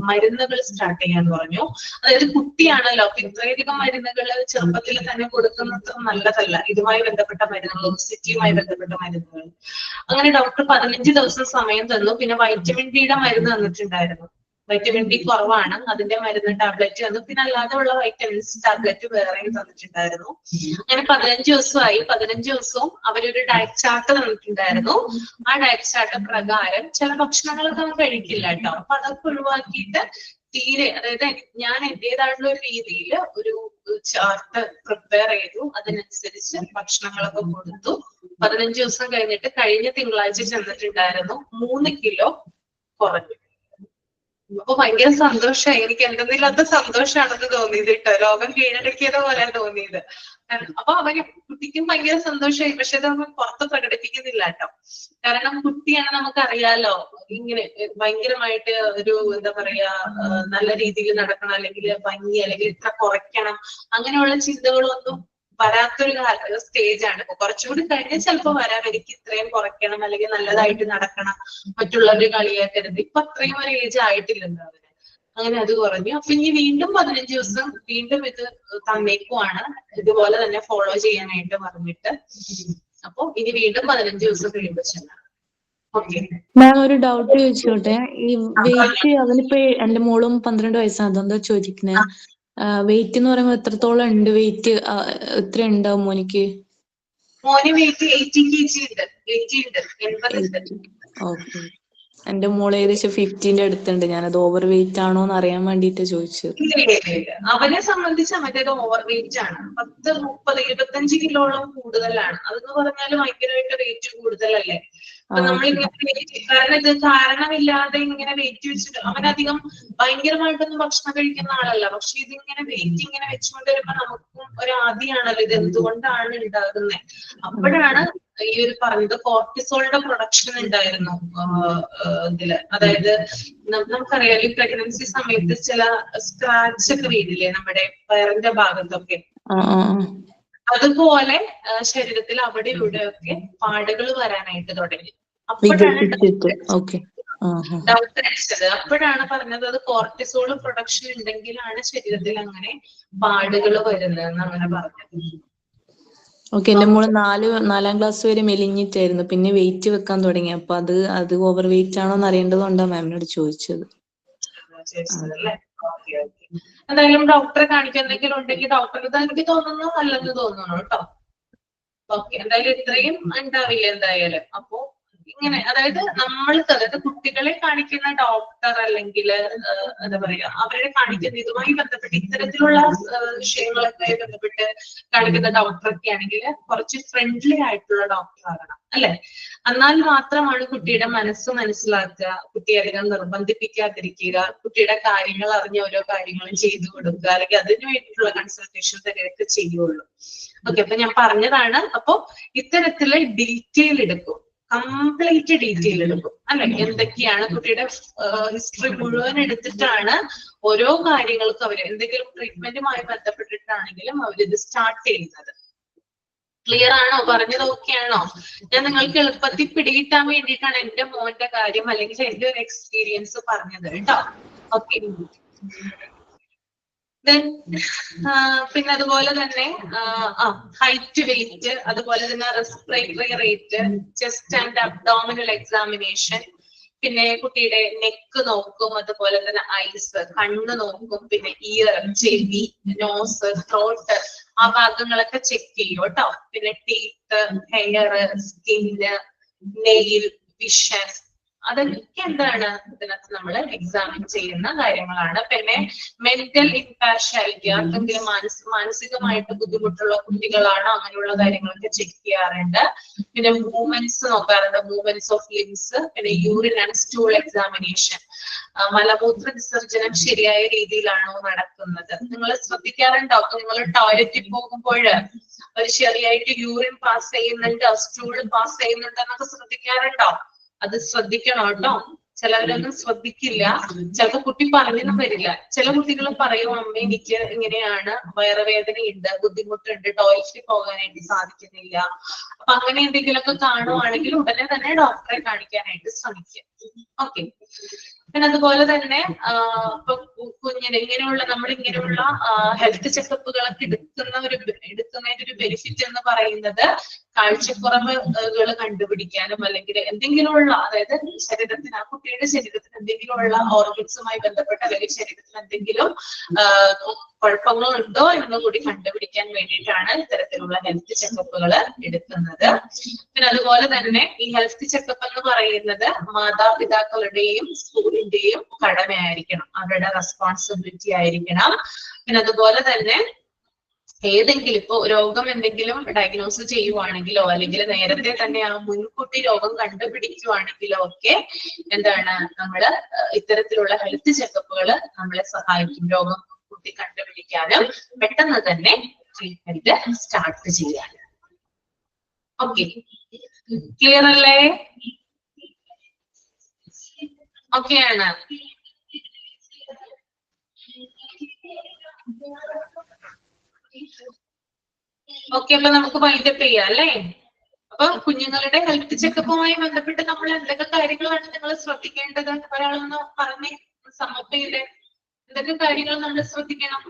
മരുന്നുകൾ സ്റ്റാർട്ട് ചെയ്യാന്ന് പറഞ്ഞു. അതായത് കുട്ടിയാണല്ലോ, അപ്പൊ ഇത്രയധികം മരുന്നുകൾ ചെറുപ്പത്തിൽ തന്നെ കൊടുക്കുന്നത് നല്ലതല്ല. ഇതുമായി ബന്ധപ്പെട്ട മരുന്നുകൾ, ഒബസിറ്റിയുമായി ബന്ധപ്പെട്ട മരുന്നുകൾ. അങ്ങനെ ഡോക്ടർ 15 ദിവസം സമയം തന്നു. പിന്നെ വൈറ്റമിൻ ഡിയുടെ മരുന്ന് തന്നിട്ടുണ്ടായിരുന്നു. വൈറ്റമിൻ ഡി കുറവാണ്, അതിന്റെ മരുന്ന് ടാബ്ലറ്റ് തന്നു. പിന്നെ അല്ലാതെ ഉള്ള വൈറ്റമിൻസ് ടാബ്ലറ്റ് വേറെയും തന്നിട്ടുണ്ടായിരുന്നു. അങ്ങനെ 15 ദിവസമായി. 15 ദിവസവും അവരൊരു ഡയറ്റ് ചാർട്ട് തന്നിട്ടുണ്ടായിരുന്നു. ആ ഡയറ്റ് ചാർട്ട് പ്രകാരം ചില ഭക്ഷണങ്ങളൊക്കെ അവൻ കഴിക്കില്ല കേട്ടോ. അപ്പൊ അതൊക്കെ ഒഴിവാക്കിയിട്ട് തീരെ, അതായത് ഞാൻ എന്റേതായിട്ടുള്ള ഒരു രീതിയിൽ ഒരു ചാർട്ട് പ്രിപ്പയർ ചെയ്തു. അതിനനുസരിച്ച് ഭക്ഷണങ്ങളൊക്കെ കൊടുത്തു. 15 ദിവസം കഴിഞ്ഞിട്ട് കഴിഞ്ഞ തിങ്കളാഴ്ച ചെന്നിട്ടുണ്ടായിരുന്നു, 3 കിലോ കുറഞ്ഞു. അപ്പൊ ഭയങ്കര സന്തോഷമായി. എനിക്ക് എന്തെന്നില്ലാത്ത സന്തോഷമാണെന്ന് തോന്നിയത് കേട്ടോ. രോഗം കീഴടക്കിയത് പോലെ തോന്നിയത്. അപ്പൊ അവന് കുട്ടിക്കും ഭയങ്കര സന്തോഷമായി. പക്ഷെ അത് അവൻ പുറത്ത് പ്രകടിപ്പിക്കുന്നില്ല കേട്ടോ. കാരണം കുട്ടിയാണ്, നമുക്കറിയാലോ, ഇങ്ങനെ ഭയങ്കരമായിട്ട് ഒരു എന്താ പറയാ, നല്ല രീതിയിൽ നടക്കണം, അല്ലെങ്കിൽ ഭംഗി, അല്ലെങ്കിൽ ഇത്ര കുറയ്ക്കണം, അങ്ങനെയുള്ള ചിന്തകളൊന്നും വരാത്തൊരു സ്റ്റേജാണ്. കുറച്ചുകൂടി കഴിഞ്ഞാൽ ചിലപ്പോ വരാം, എനിക്ക് ഇത്രയും കുറയ്ക്കണം, അല്ലെങ്കിൽ നല്ലതായിട്ട് നടക്കണം, മറ്റുള്ളവര് കളിയാക്കരുത്. ഇപ്പൊ അത്രയും ഒരു ഏജ് ആയിട്ടില്ലല്ലോ അവന്. അങ്ങനെ അത് കുറഞ്ഞു. അപ്പൊ ഇനി വീണ്ടും 15 ദിവസം വീണ്ടും ഇത് തന്നേക്കുവാണ്, ഇതുപോലെ തന്നെ ഫോളോ ചെയ്യാനായിട്ട് പറഞ്ഞിട്ട്. അപ്പൊ ഇനി വീണ്ടും 15 ദിവസം കഴിയുമ്പോൾ ചെല്ലാം. ഓക്കെ മാം, ഒരു ഡൗട്ട് ചോദിച്ചോട്ടെ. ഈ വെയിറ്റ്, അവനിപ്പോ എന്റെ മോളും 12 വയസ്സാണ്, അതെന്താ ചോദിക്കുന്നത്. വെയിറ്റ് എന്ന് പറയുമ്പോൾ എത്രത്തോളം ഉണ്ട് വെയിറ്റ്, എത്ര ഉണ്ടാവും മോനിക്ക്? മോന് വെയിറ്റ് 80 kg ഉണ്ട്. 80 ഉണ്ട്, 80 ഉണ്ട്. ഓക്കെ. എന്റെ മോള് ഏകദേശം 50ന്റെ അടുത്തുണ്ട്. ഞാനത് ഓവർ വെയിറ്റ് ആണോ എന്ന് അറിയാൻ വേണ്ടിട്ട് ചോദിച്ചത്. അവനെ സംബന്ധിച്ച് മറ്റേത് ഓവർ വെയിറ്റ് ആണ്. 10, 30, 25 കിലോളം കൂടുതലാണ്. അതെന്ന് പറഞ്ഞാല് ഭയങ്കരമായിട്ട് വെയിറ്റ് കൂടുതലല്ലേ. അപ്പൊ നമ്മളിങ്ങനെ കാരണം ഇത് കാരണമില്ലാതെ ഇങ്ങനെ വെയിറ്റ് വെച്ചിട്ട്, അവനധികം ഭയങ്കരമായിട്ടൊന്നും ഭക്ഷണം കഴിക്കുന്ന ആളല്ല. പക്ഷെ ഇതിങ്ങനെ വെയിറ്റ് ഇങ്ങനെ വെച്ചുകൊണ്ട് വരുമ്പോ നമുക്കും ഒരു ആദിയാണല്ലോ, ഇത് എന്തുകൊണ്ടാണ് ഉണ്ടാകുന്നത്. അപ്പോഴാണ് ഈ ഒരു പറഞ്ഞത് കോർട്ടിസോളിന്റെ പ്രൊഡക്ഷൻ ഉണ്ടായിരുന്നു ഇതില്. അതായത് നമുക്കറിയാം, ഈ പ്രഗ്നൻസി സമയത്ത് ചില സ്ക്രാച്ച് ഒക്കെ വീടില്ലേ നമ്മുടെ വയറിന്റെ ഭാഗത്തൊക്കെ, അതുപോലെ ശരീരത്തിൽ അവിടെ ഇവിടെയൊക്കെ പാടുകൾ വരാനായിട്ട് തുടങ്ങി. അപ്പോഴാണ് ഡോക്ടർ അടിച്ചത്. അപ്പോഴാണ് പറഞ്ഞത് അത് കോർട്ടിസോൾ പ്രൊഡക്ഷൻ ഉണ്ടെങ്കിലാണ് ശരീരത്തിൽ അങ്ങനെ പാടുകൾ വരുന്നതെന്ന് അങ്ങനെ പറഞ്ഞത്. ഓക്കെ. എന്റെ മോള് 4ാം ക്ലാസ് വരെ മെലിഞ്ഞിട്ടായിരുന്നു, പിന്നെ വെയിറ്റ് വെക്കാൻ തുടങ്ങി. അപ്പൊ അത് ഓവർ വെയിറ്റ് ആണോ എന്ന് അറിയേണ്ടതുകൊണ്ടാണ് മാമിനോട് ചോദിച്ചത്. എന്തായാലും ഡോക്ടറെ കാണിക്കാൻ എന്തെങ്കിലും ഉണ്ടെങ്കിൽ ഡോക്ടർക്ക് എനിക്ക് തോന്നുന്നു അല്ലെന്ന് തോന്നുന്നു കേട്ടോ. ഓക്കെ, എന്തായാലും ഇത്രയും ഉണ്ടാവില്ല എന്തായാലും. അപ്പോ ഇങ്ങനെ അതായത് അതായത് കുട്ടികളെ കാണിക്കുന്ന ഡോക്ടർ അല്ലെങ്കിൽ എന്താ പറയാ അവരെ കാണിക്കുന്ന ഇതുമായി ബന്ധപ്പെട്ട് ഇത്തരത്തിലുള്ള വിഷയങ്ങളൊക്കെ ബന്ധപ്പെട്ട് കാണിക്കുന്ന ഡോക്ടറൊക്കെ ആണെങ്കിൽ കുറച്ച് ഫ്രണ്ട്ലി ആയിട്ടുള്ള ഡോക്ടർ ആകണം അല്ലെ. എന്നാൽ മാത്രമാണ് കുട്ടിയുടെ മനസ്സ് മനസ്സിലാക്കുക, കുട്ടിയെ അധികം നിർബന്ധിപ്പിക്കാതിരിക്കുക, കുട്ടിയുടെ കാര്യങ്ങൾ അറിഞ്ഞ ഓരോ കാര്യങ്ങളും ചെയ്തു കൊടുക്കുക, അല്ലെങ്കിൽ അതിനു വേണ്ടിയിട്ടുള്ള കൺസൾട്ടേഷൻ തന്നെയൊക്കെ ചെയ്യുള്ളൂ. ഓക്കെ, അപ്പൊ ഞാൻ പറഞ്ഞതാണ്. അപ്പൊ ഇത്തരത്തില് ഡീറ്റെയിൽ എടുക്കും, കംപ്ലീറ്റ് ഡീറ്റെയിൽ എടുക്കും അല്ലെ. എന്തൊക്കെയാണ് കുട്ടിയുടെ ഹിസ്റ്ററി മുഴുവൻ എടുത്തിട്ടാണ് ഓരോ കാര്യങ്ങൾക്കും അവർ എന്തെങ്കിലും ട്രീറ്റ്മെന്റുമായി ബന്ധപ്പെട്ടിട്ടാണെങ്കിലും അവരിത് സ്റ്റാർട്ട് ചെയ്യുന്നത്. ക്ലിയർ ആണോ? പറഞ്ഞത് ഓക്കെ ആണോ? ഞാൻ നിങ്ങൾക്ക് എളുപ്പത്തിൽ പിടികിട്ടാൻ വേണ്ടിയിട്ടാണ് എന്റെ മോന്റെ കാര്യം അല്ലെങ്കിൽ എന്റെ ഒരു എക്സ്പീരിയൻസ് പറഞ്ഞത് കേട്ടോ. ഓക്കെ, പിന്നെ അതുപോലെ തന്നെ ഹൈറ്റ്, വെയിറ്റ്, അതുപോലെ തന്നെ respiratory rate, chest and abdominal examination, പിന്നെ കുട്ടിയുടെ നെക്ക് നോക്കും, അതുപോലെ തന്നെ ഐസ്, കണ്ണ് നോക്കും, പിന്നെ ഇയർ, ചെവി, നോസ്, ത്രോട്ട്, ആ ഭാഗങ്ങളൊക്കെ ചെക്ക് ചെയ്യും കേട്ടോ. പിന്നെ teeth, hair, skin, nail, vision, അതൊക്കെ എന്താണ് ഇതിനകത്ത് നമ്മൾ എക്സാമിൻ ചെയ്യുന്ന കാര്യങ്ങളാണ്. പിന്നെ മെന്റൽ ഇംപാർഷ്യാലിറ്റി, ആർക്കെങ്കിലും മാനസികമായിട്ട് ബുദ്ധിമുട്ടുള്ള കുട്ടികളാണോ അങ്ങനെയുള്ള കാര്യങ്ങളൊക്കെ ചെക്ക് ചെയ്യാറുണ്ട്. പിന്നെ മൂവ്മെന്റ്സ് നോക്കാറുണ്ട്, മൂവ്മെന്റ്സ് ഓഫ് ലിംസ്. പിന്നെ യൂറിൻ ആൻഡ് സ്റ്റൂൾ എക്സാമിനേഷൻ, മലമൂത്ര വിസർജനം ശരിയായ രീതിയിലാണോ നടക്കുന്നത്. നിങ്ങൾ ശ്രദ്ധിക്കാറുണ്ടോ? നിങ്ങൾ ടോയ്ലറ്റിൽ പോകുമ്പോൾ ഒരു ശരിയായിട്ട് യൂറിൻ പാസ് ചെയ്യുന്നുണ്ട്, സ്റ്റൂൾ പാസ് ചെയ്യുന്നുണ്ട് എന്നൊക്കെ ശ്രദ്ധിക്കാറുണ്ടോ? അത് ശ്രദ്ധിക്കണം കേട്ടോ. ചിലവരൊന്നും ശ്രദ്ധിക്കില്ല. ചിലപ്പോ കുട്ടി പറഞ്ഞൊന്നും വരില്ല. ചില കുട്ടികൾ പറയും, അമ്മ എനിക്ക് ഇങ്ങനെയാണ്, വയറുവേദനയുണ്ട്, ബുദ്ധിമുട്ടുണ്ട്, ടോയ്ലറ്റിൽ പോകാനായിട്ട് സാധിക്കുന്നില്ല. അപ്പൊ അങ്ങനെ എന്തെങ്കിലുമൊക്കെ കാണുവാണെങ്കിൽ ഉടനെ തന്നെ ഡോക്ടറെ കാണിക്കാനായിട്ട് ശ്രമിക്കുക. ഓക്കെ, പിന്നെ അതുപോലെ തന്നെ ഇപ്പൊ കുഞ്ഞിന് ഇങ്ങനെയുള്ള നമ്മളിങ്ങനെയുള്ള ഹെൽത്ത് ചെക്കപ്പുകളൊക്കെ എടുക്കുന്നതിന്റെ ഒരു ബെനിഫിറ്റ് എന്ന് പറയുന്നത് കാഴ്ചക്കുറവുകൾ കണ്ടുപിടിക്കാനും അല്ലെങ്കിൽ എന്തെങ്കിലുമുള്ള അതായത് ശരീരത്തിന് ആ കുട്ടിയുടെ ശരീരത്തിന് എന്തെങ്കിലുമുള്ള ഓർഗൻസുമായി ബന്ധപ്പെട്ട അല്ലെങ്കിൽ ശരീരത്തിന് എന്തെങ്കിലും കുഴപ്പങ്ങളുണ്ടോ എന്ന് കൂടി കണ്ടുപിടിക്കാൻ വേണ്ടിയിട്ടാണ് ഇത്തരത്തിലുള്ള ഹെൽത്ത് ചെക്കപ്പുകൾ എടുക്കുന്നത്. പിന്നെ അതുപോലെ തന്നെ ഈ ഹെൽത്ത് ചെക്കപ്പ് എന്ന് പറയുന്നത് മാതാപിതാക്കളുടെയും സ്കൂളിന്റെയും കടമയായിരിക്കണം, അവരുടെ റെസ്പോൺസിബിലിറ്റി ആയിരിക്കണം. പിന്നെ അതുപോലെ തന്നെ ഏതെങ്കിലും ഇപ്പോ രോഗം എന്തെങ്കിലും ഡയഗ്നോസ് ചെയ്യുവാണെങ്കിലോ അല്ലെങ്കിൽ നേരത്തെ തന്നെ ആ മുൻകൂട്ടി രോഗം കണ്ടുപിടിക്കുവാണെങ്കിലോ ഒക്കെ എന്താണ് നമ്മള് ഇത്തരത്തിലുള്ള ഹെൽത്ത് ചെക്കപ്പുകൾ നമ്മളെ സഹായിക്കും, രോഗം കുട്ടി കണ്ടുപിടിക്കാനും പെട്ടെന്ന് തന്നെ ട്രീറ്റ്മെന്റ് സ്റ്റാർട്ട് ചെയ്യാനും. ഓക്കെ, ക്ലിയർ അല്ലേ? ഓക്കെ ആണ്. ഓക്കെ, അപ്പൊ നമുക്ക് വൈൻഡപ്പ് ചെയ്യാം അല്ലേ? അപ്പൊ കുഞ്ഞുങ്ങളുടെ ഹെൽത്ത് ചെക്കപ്പുമായി ബന്ധപ്പെട്ട് നമ്മൾ എന്തൊക്കെ കാര്യങ്ങളാണ് നിങ്ങൾ ശ്രദ്ധിക്കേണ്ടത്? ഒരാളൊന്ന് പറഞ്ഞേ, സമർപ്പയിലെ എന്തൊക്കെ കാര്യങ്ങൾ നമ്മൾ ശ്രദ്ധിക്കണം?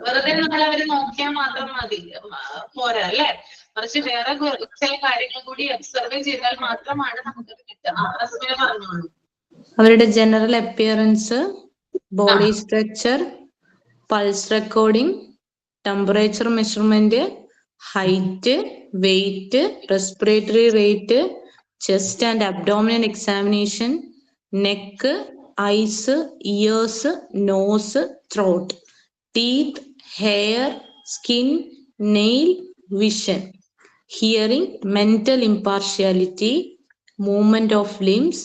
വെറുതെ നമ്മൾ അവര് നോക്കിയാൽ മാത്രം മതി, പോരാ അല്ലെ? മറിച്ച് വേറെ ചില കാര്യങ്ങൾ കൂടി ഒബ്സർവ് ചെയ്താൽ മാത്രമാണ് നമുക്കത് കിട്ടുക. പറഞ്ഞോളൂ. അവരുടെ general appearance, body structure, pulse recording, temperature measurement, height, weight, respiratory rate, chest and abdominal examination, neck, eyes, ears, nose, throat, teeth, hair, skin, nail, vision, hearing, mental impartiality, movement of limbs,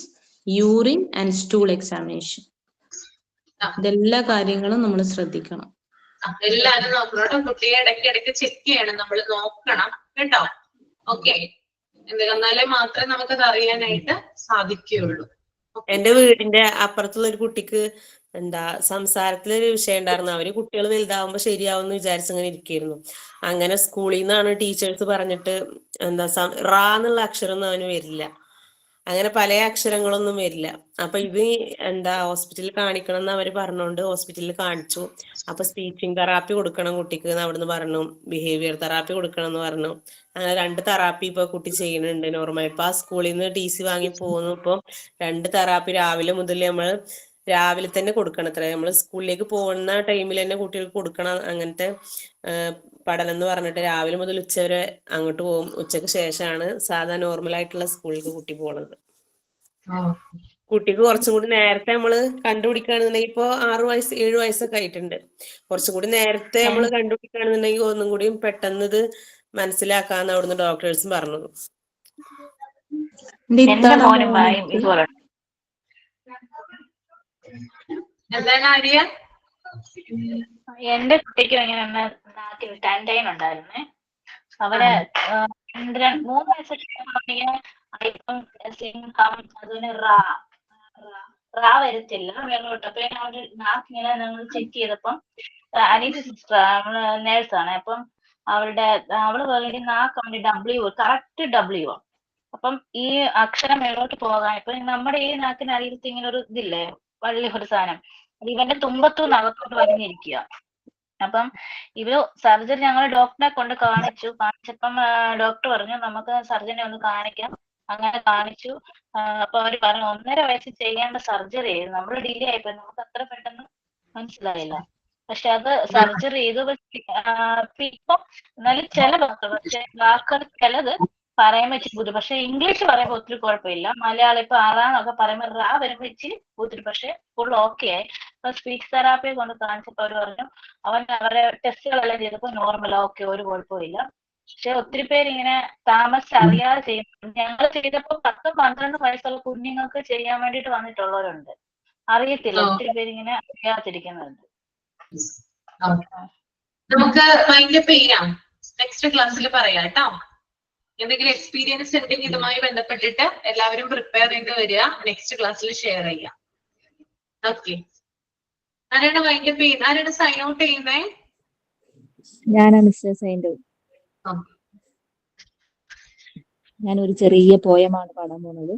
urine and stool examination. ഇതെല്ലാ കാര്യങ്ങളും നമ്മൾ ശ്രദ്ധിക്കണം. എല്ലാരും നോക്കണം. കുട്ടിയെ ഇടയ്ക്കിടയ്ക്ക് check ചെയ്യണം, നമ്മൾ നോക്കണം കേട്ടോ. ഓക്കെ, എന്നാലേ മാത്രമേ നമുക്കത് അറിയാനായിട്ട് സാധിക്കുകയുള്ളൂ. എന്റെ വീടിന്റെ അപ്പുറത്തുള്ള ഒരു കുട്ടിക്ക് സംസാരത്തിലൊരു വിഷയം ഉണ്ടായിരുന്നു. അവര് കുട്ടികൾ വലുതാവുമ്പോ ശരിയാവുമെന്ന് വിചാരിച്ച് അങ്ങനെ ഇരിക്കുകയായിരുന്നു. അങ്ങനെ സ്കൂളിൽ നിന്നാണ് ടീച്ചേഴ്സ് പറഞ്ഞിട്ട് റാ എന്നുള്ള അക്ഷരം ഒന്നും അവന് വരില്ല. അങ്ങനെ പല അക്ഷരങ്ങളൊന്നും വരില്ല. അപ്പൊ ഇത് എന്താ ഹോസ്പിറ്റലിൽ കാണിക്കണം എന്ന് അവര് പറഞ്ഞോണ്ട് ഹോസ്പിറ്റലിൽ കാണിച്ചു. അപ്പൊ സ്പീച്ചിങ് തെറാപ്പി കൊടുക്കണം കുട്ടിക്ക് എന്ന് അവിടുന്ന് പറഞ്ഞു, ബിഹേവിയർ തെറാപ്പി കൊടുക്കണം എന്ന് പറഞ്ഞു. അങ്ങനെ 2 തെറാപ്പി ഇപ്പൊ കുട്ടി ചെയ്യുന്നുണ്ട് നോർമൽ. ഇപ്പൊ ആ സ്കൂളിൽ നിന്ന് TC വാങ്ങി പോകുന്നു. ഇപ്പൊ 2 തെറാപ്പി രാവിലെ മുതൽ നമ്മൾ രാവിലെ തന്നെ കൊടുക്കണം. അത്ര നമ്മൾ സ്കൂളിലേക്ക് പോകുന്ന ടൈമിൽ തന്നെ കുട്ടികൾക്ക് കൊടുക്കണം. അങ്ങനത്തെ പഠനം എന്ന് പറഞ്ഞിട്ട് രാവിലെ മുതൽ ഉച്ച വരെ അങ്ങോട്ട് പോകും. ഉച്ചക്ക് ശേഷമാണ് സാധാ നോർമൽ ആയിട്ടുള്ള സ്കൂളിലേക്ക് കുട്ടി പോണത്. കുട്ടിക്ക് കുറച്ചും കൂടി നേരത്തെ നമ്മള് കണ്ടുപിടിക്കുകയാണെന്നുണ്ടെങ്കിൽ ഇപ്പൊ 6 വയസ്സ് 7 വയസ്സൊക്കെ ആയിട്ടുണ്ട്. കുറച്ചും കൂടി നേരത്തെ നമ്മൾ കണ്ടുപിടിക്കുകയാണെന്നുണ്ടെങ്കിൽ ഒന്നും കൂടി പെട്ടെന്ന് ഇത് മനസ്സിലാക്കാന്ന് അവിടുന്ന് ഡോക്ടേഴ്സും പറഞ്ഞത്. എന്റെ മോനും ഇതുപോലെ എന്താണ് ആര്യ? എന്റെ കുട്ടിക്കും ഇങ്ങനെ നാട്ടിൽ ടാൻഡൈൻ ഉണ്ടായിരുന്നേ. അവര് 3 വയസ്സൊക്കെ ഇപ്പം സിംഹം അതുപോലെ റാ വരത്തില്ല വെള്ളോട്ട്. അപ്പൊ അവര് നാക്കിങ്ങനെ നമ്മൾ ചെക്ക് ചെയ്തപ്പം അനീതി സിസ്റ്റർ നേഴ്സാണ്. അപ്പം അവള് പറയുന്നത് നാക്ക് അവന്റെ കറക്റ്റ് W. അപ്പം ഈ അക്ഷരം മേലോട്ട് പോകാൻ ഇപ്പൊ നമ്മുടെ ഈ നാക്കിന് അരികത്ത് ഇങ്ങനെ ഒരു ഇതില്ലേ, വള്ളി ഒരു സാധനം, അത് ഇവന്റെ തുമ്പത്തൂന്ന് അകത്തോട്ട് വലിഞ്ഞിരിക്കുക. അപ്പം ഇവര് സർജറി ഞങ്ങൾ ഡോക്ടറെ കൊണ്ട് കാണിച്ചപ്പം ഡോക്ടർ പറഞ്ഞു നമുക്ക് സർജനെ ഒന്ന് കാണിക്കാം. അങ്ങനെ കാണിച്ചു. അപ്പൊ അവര് പറഞ്ഞു 1.5 വയസ്സിൽ ചെയ്യേണ്ട സർജറി ആയിരുന്നു. നമ്മള് ഡിലേ ആയിപ്പോയി, നമുക്ക് അത്ര പെട്ടെന്ന് മനസ്സിലായില്ല. പക്ഷെ അത് സർജറി ചെയ്തു. ഇപ്പം എന്നാലും ചില വാക്കുകൾ ചിലത് പറയുമ്പോ ഇച്ചിരി ബുദ്ധി, പക്ഷെ ഇംഗ്ലീഷ് പറയുമ്പോ ഒത്തിരി കുഴപ്പമില്ല. മലയാളം ഇപ്പൊ അറാന്നൊക്കെ പറയുമ്പോ റാ വരുമ്പോ ഇച്ചിരി ബുദ്ധി, പക്ഷെ ഫുൾ ഓക്കെ ആയി. അപ്പൊ സ്പീച്ച് തെറാപ്പിയെ കൊണ്ട് കാണിച്ചപ്പോ അവര് പറഞ്ഞു അവരുടെ ടെസ്റ്റുകളെല്ലാം ചെയ്തപ്പോ നോർമൽ, ഓക്കെ, ഒരു കുഴപ്പമില്ല. പക്ഷെ ഒത്തിരി പേര് ഇങ്ങനെ താമസിച്ചറിയാതെ ചെയ്യുന്നുണ്ട്. ഞങ്ങൾ ചെയ്തപ്പോ 10-12 വയസ്സുള്ള കുഞ്ഞുങ്ങൾക്ക് ചെയ്യാൻ വേണ്ടിയിട്ട് വന്നിട്ടുള്ളവരുണ്ട്. അറിയത്തില്ല, ഒത്തിരി പേര് ഇങ്ങനെ അറിയാതിരിക്കുന്നുണ്ട്. നമുക്ക് അതിന്റെ പേരാണ് നെക്സ്റ്റ് ക്ലാസ്സിൽ പറയാം കേട്ടോ. എന്തെങ്കിലും എക്സ്പീരിയൻസ് ഉണ്ടെങ്കിൽ ഇതുമായി ബന്ധപ്പെട്ടിട്ട് എല്ലാവരും പ്രിപ്പയർ ചെയ്ത് വരിക. നെക്സ്റ്റ് ക്ലാസ്സിൽ ഷെയർ ചെയ്യാം. ഓക്കെ, ആരാണ് അതിന്റെ പേര്, ആരാണ് സൈൻ ഔട്ട് ചെയ്യുന്നേ? ഞാനാണ് മിസ്റ്റർ സൈൻഡ്. ഞാനൊരു ചെറിയ പോയമാണ് പാടാൻ പോകുന്നത്.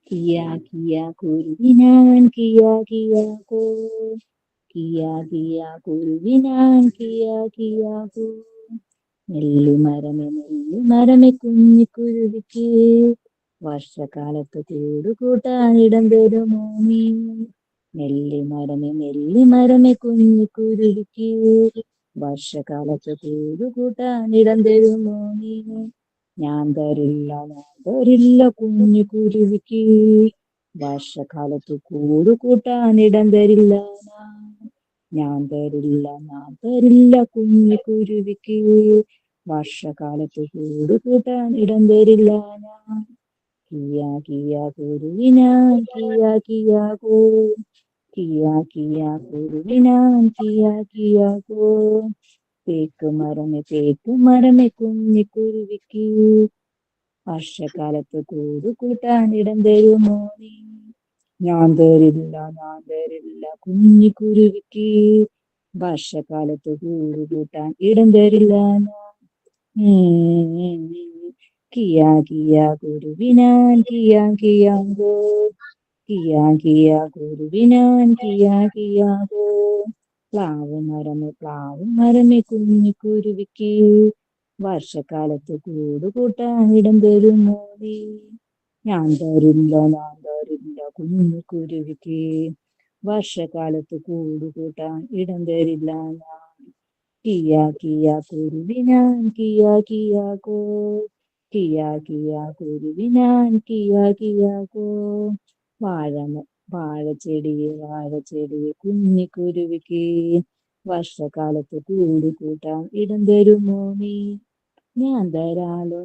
കിയാ കിയാ കുരുവിനാൻ കിയാ കിയാ കോ, കിയാ കിയാ കുരുവിനാൻ കിയാ കിയാ കോ, നെല്ലിമരമേ കുഞ്ഞിക്കുരുവിക്ക് വർഷകാലത്ത് കൂടുകൂട്ടാനിടം തരുമോ നീ. നെല്ലിമരമേ കുഞ്ഞിക്കുരുവിക്ക് വർഷകാലത്ത് കൂടുകൂട്ടാനിടം തരുമോ നീ. ഞാൻ തരില്ല കുഞ്ഞിക്കുരുവിക്ക് വർഷകാലത്ത് കൂടുകൂട്ടാനിടം തരില്ല ഞാൻ തരില്ല കുഞ്ഞിക്കുരുവിക്ക് വർഷകാലത്ത് കൂടുകൂട്ടാനിടം തരില്ല ഞാൻ. കിയാ കിയാ കുരുവിനാൻ കിയാ കിയാ കോ, കിയാ കിയാ കുരുവിനാൻ കിയാ കിയാ കോ, തേക്ക് മരമേ കുഞ്ഞിക്കുരുവിക്ക് വർഷകാലത്ത് കൂടുകൂട്ടാനിടം തരുമോ നീ. ഞാൻ തരില്ല കുഞ്ഞിക്കുരുവിക്ക് വർഷകാലത്ത് കൂടുകൂട്ടാൻ ഇടം തരില്ല ഞാൻ. കിയാ കിയാ കുരുവിനാൻ കിയാ കിയാ കോ, കിയാ കിയാ കുരുവിനാൻ കിയാ കിയാ കോ, പ്ലാവ് മരമേ കുഞ്ഞിക്കുരുവിക്ക് വർഷകാലത്ത് കൂടുകൂട്ടാനിടം തരുമോ നീ. ഞാൻ തരില്ല കുഞ്ഞിക്കുരുവിക്ക് വർഷകാലത്ത് കൂടുകൂട്ടാൻ ഇടം തരില്ല ഞാൻ. കിയാ കിയാ കുരുവിനാൻ കിയാ കിയാ കോ, കിയാ കിയാ കുരുവിനാൻ കിയാ കിയാ കോ, വാഴച്ചെടിയെ കുഞ്ഞിക്കുരുവിക്ക് വർഷകാലത്ത് കൂടുകൂട്ടാൻ ഇടം തരുമോ നീ. ഞാൻ തരാലോ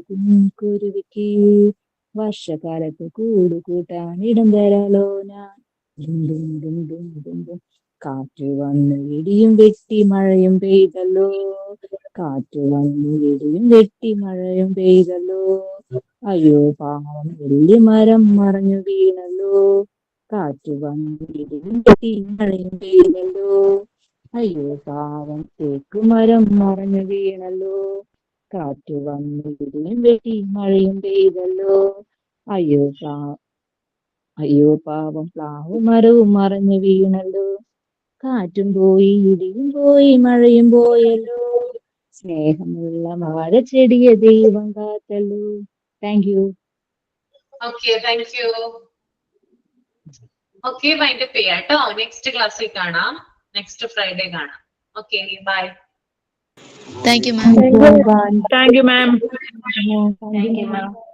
കുഞ്ഞിക്കുരുവിക്ക് വർഷകാലത്ത് കൂടുകൂട്ടാൻ ഇടം തരാലോ ഞാൻ. കാറ്റ് വന്ന് ഇടിയും വെട്ടി മഴയും പെയ്തല്ലോ, കാറ്റ് വന്ന് ഇടിയും വെട്ടി മഴയും പെയ്തല്ലോ, അയ്യോ പാവം നെല്ലിമരം മറഞ്ഞു വീണല്ലോ. കാറ്റ് വന്ന് ഇടിയും വെട്ടി മഴയും പെയ്തല്ലോ, അയ്യോ പാവം തേക്കുമരം മറഞ്ഞു വീണല്ലോ. കാറ്റ് വന്നു ഇടിയും വെട്ടി മഴയും പെയ്തല്ലോ. അയ്യോ അയ്യോ പാവം പ്ലാവ് മരവും മറിഞ്ഞു വീണല്ലോ. കാറ്റും പോയി ഇടിയും പോയി മഴയും പോയല്ലോ. സ്നേഹമുള്ള വാഴച്ചെടിയെ ദൈവം കാത്തല്ലോ. Thank you. Okay, thank you. Okay, wind up ചെയ്യാം കേട്ടോ. നെക്സ്റ്റ് ക്ലാസ്സിൽ കാണാം, നെക്സ്റ്റ് ഫ്രൈഡേ കാണാം. Okay, bye. Thank you ma'am. Thank you ma'am. Thank you ma'am.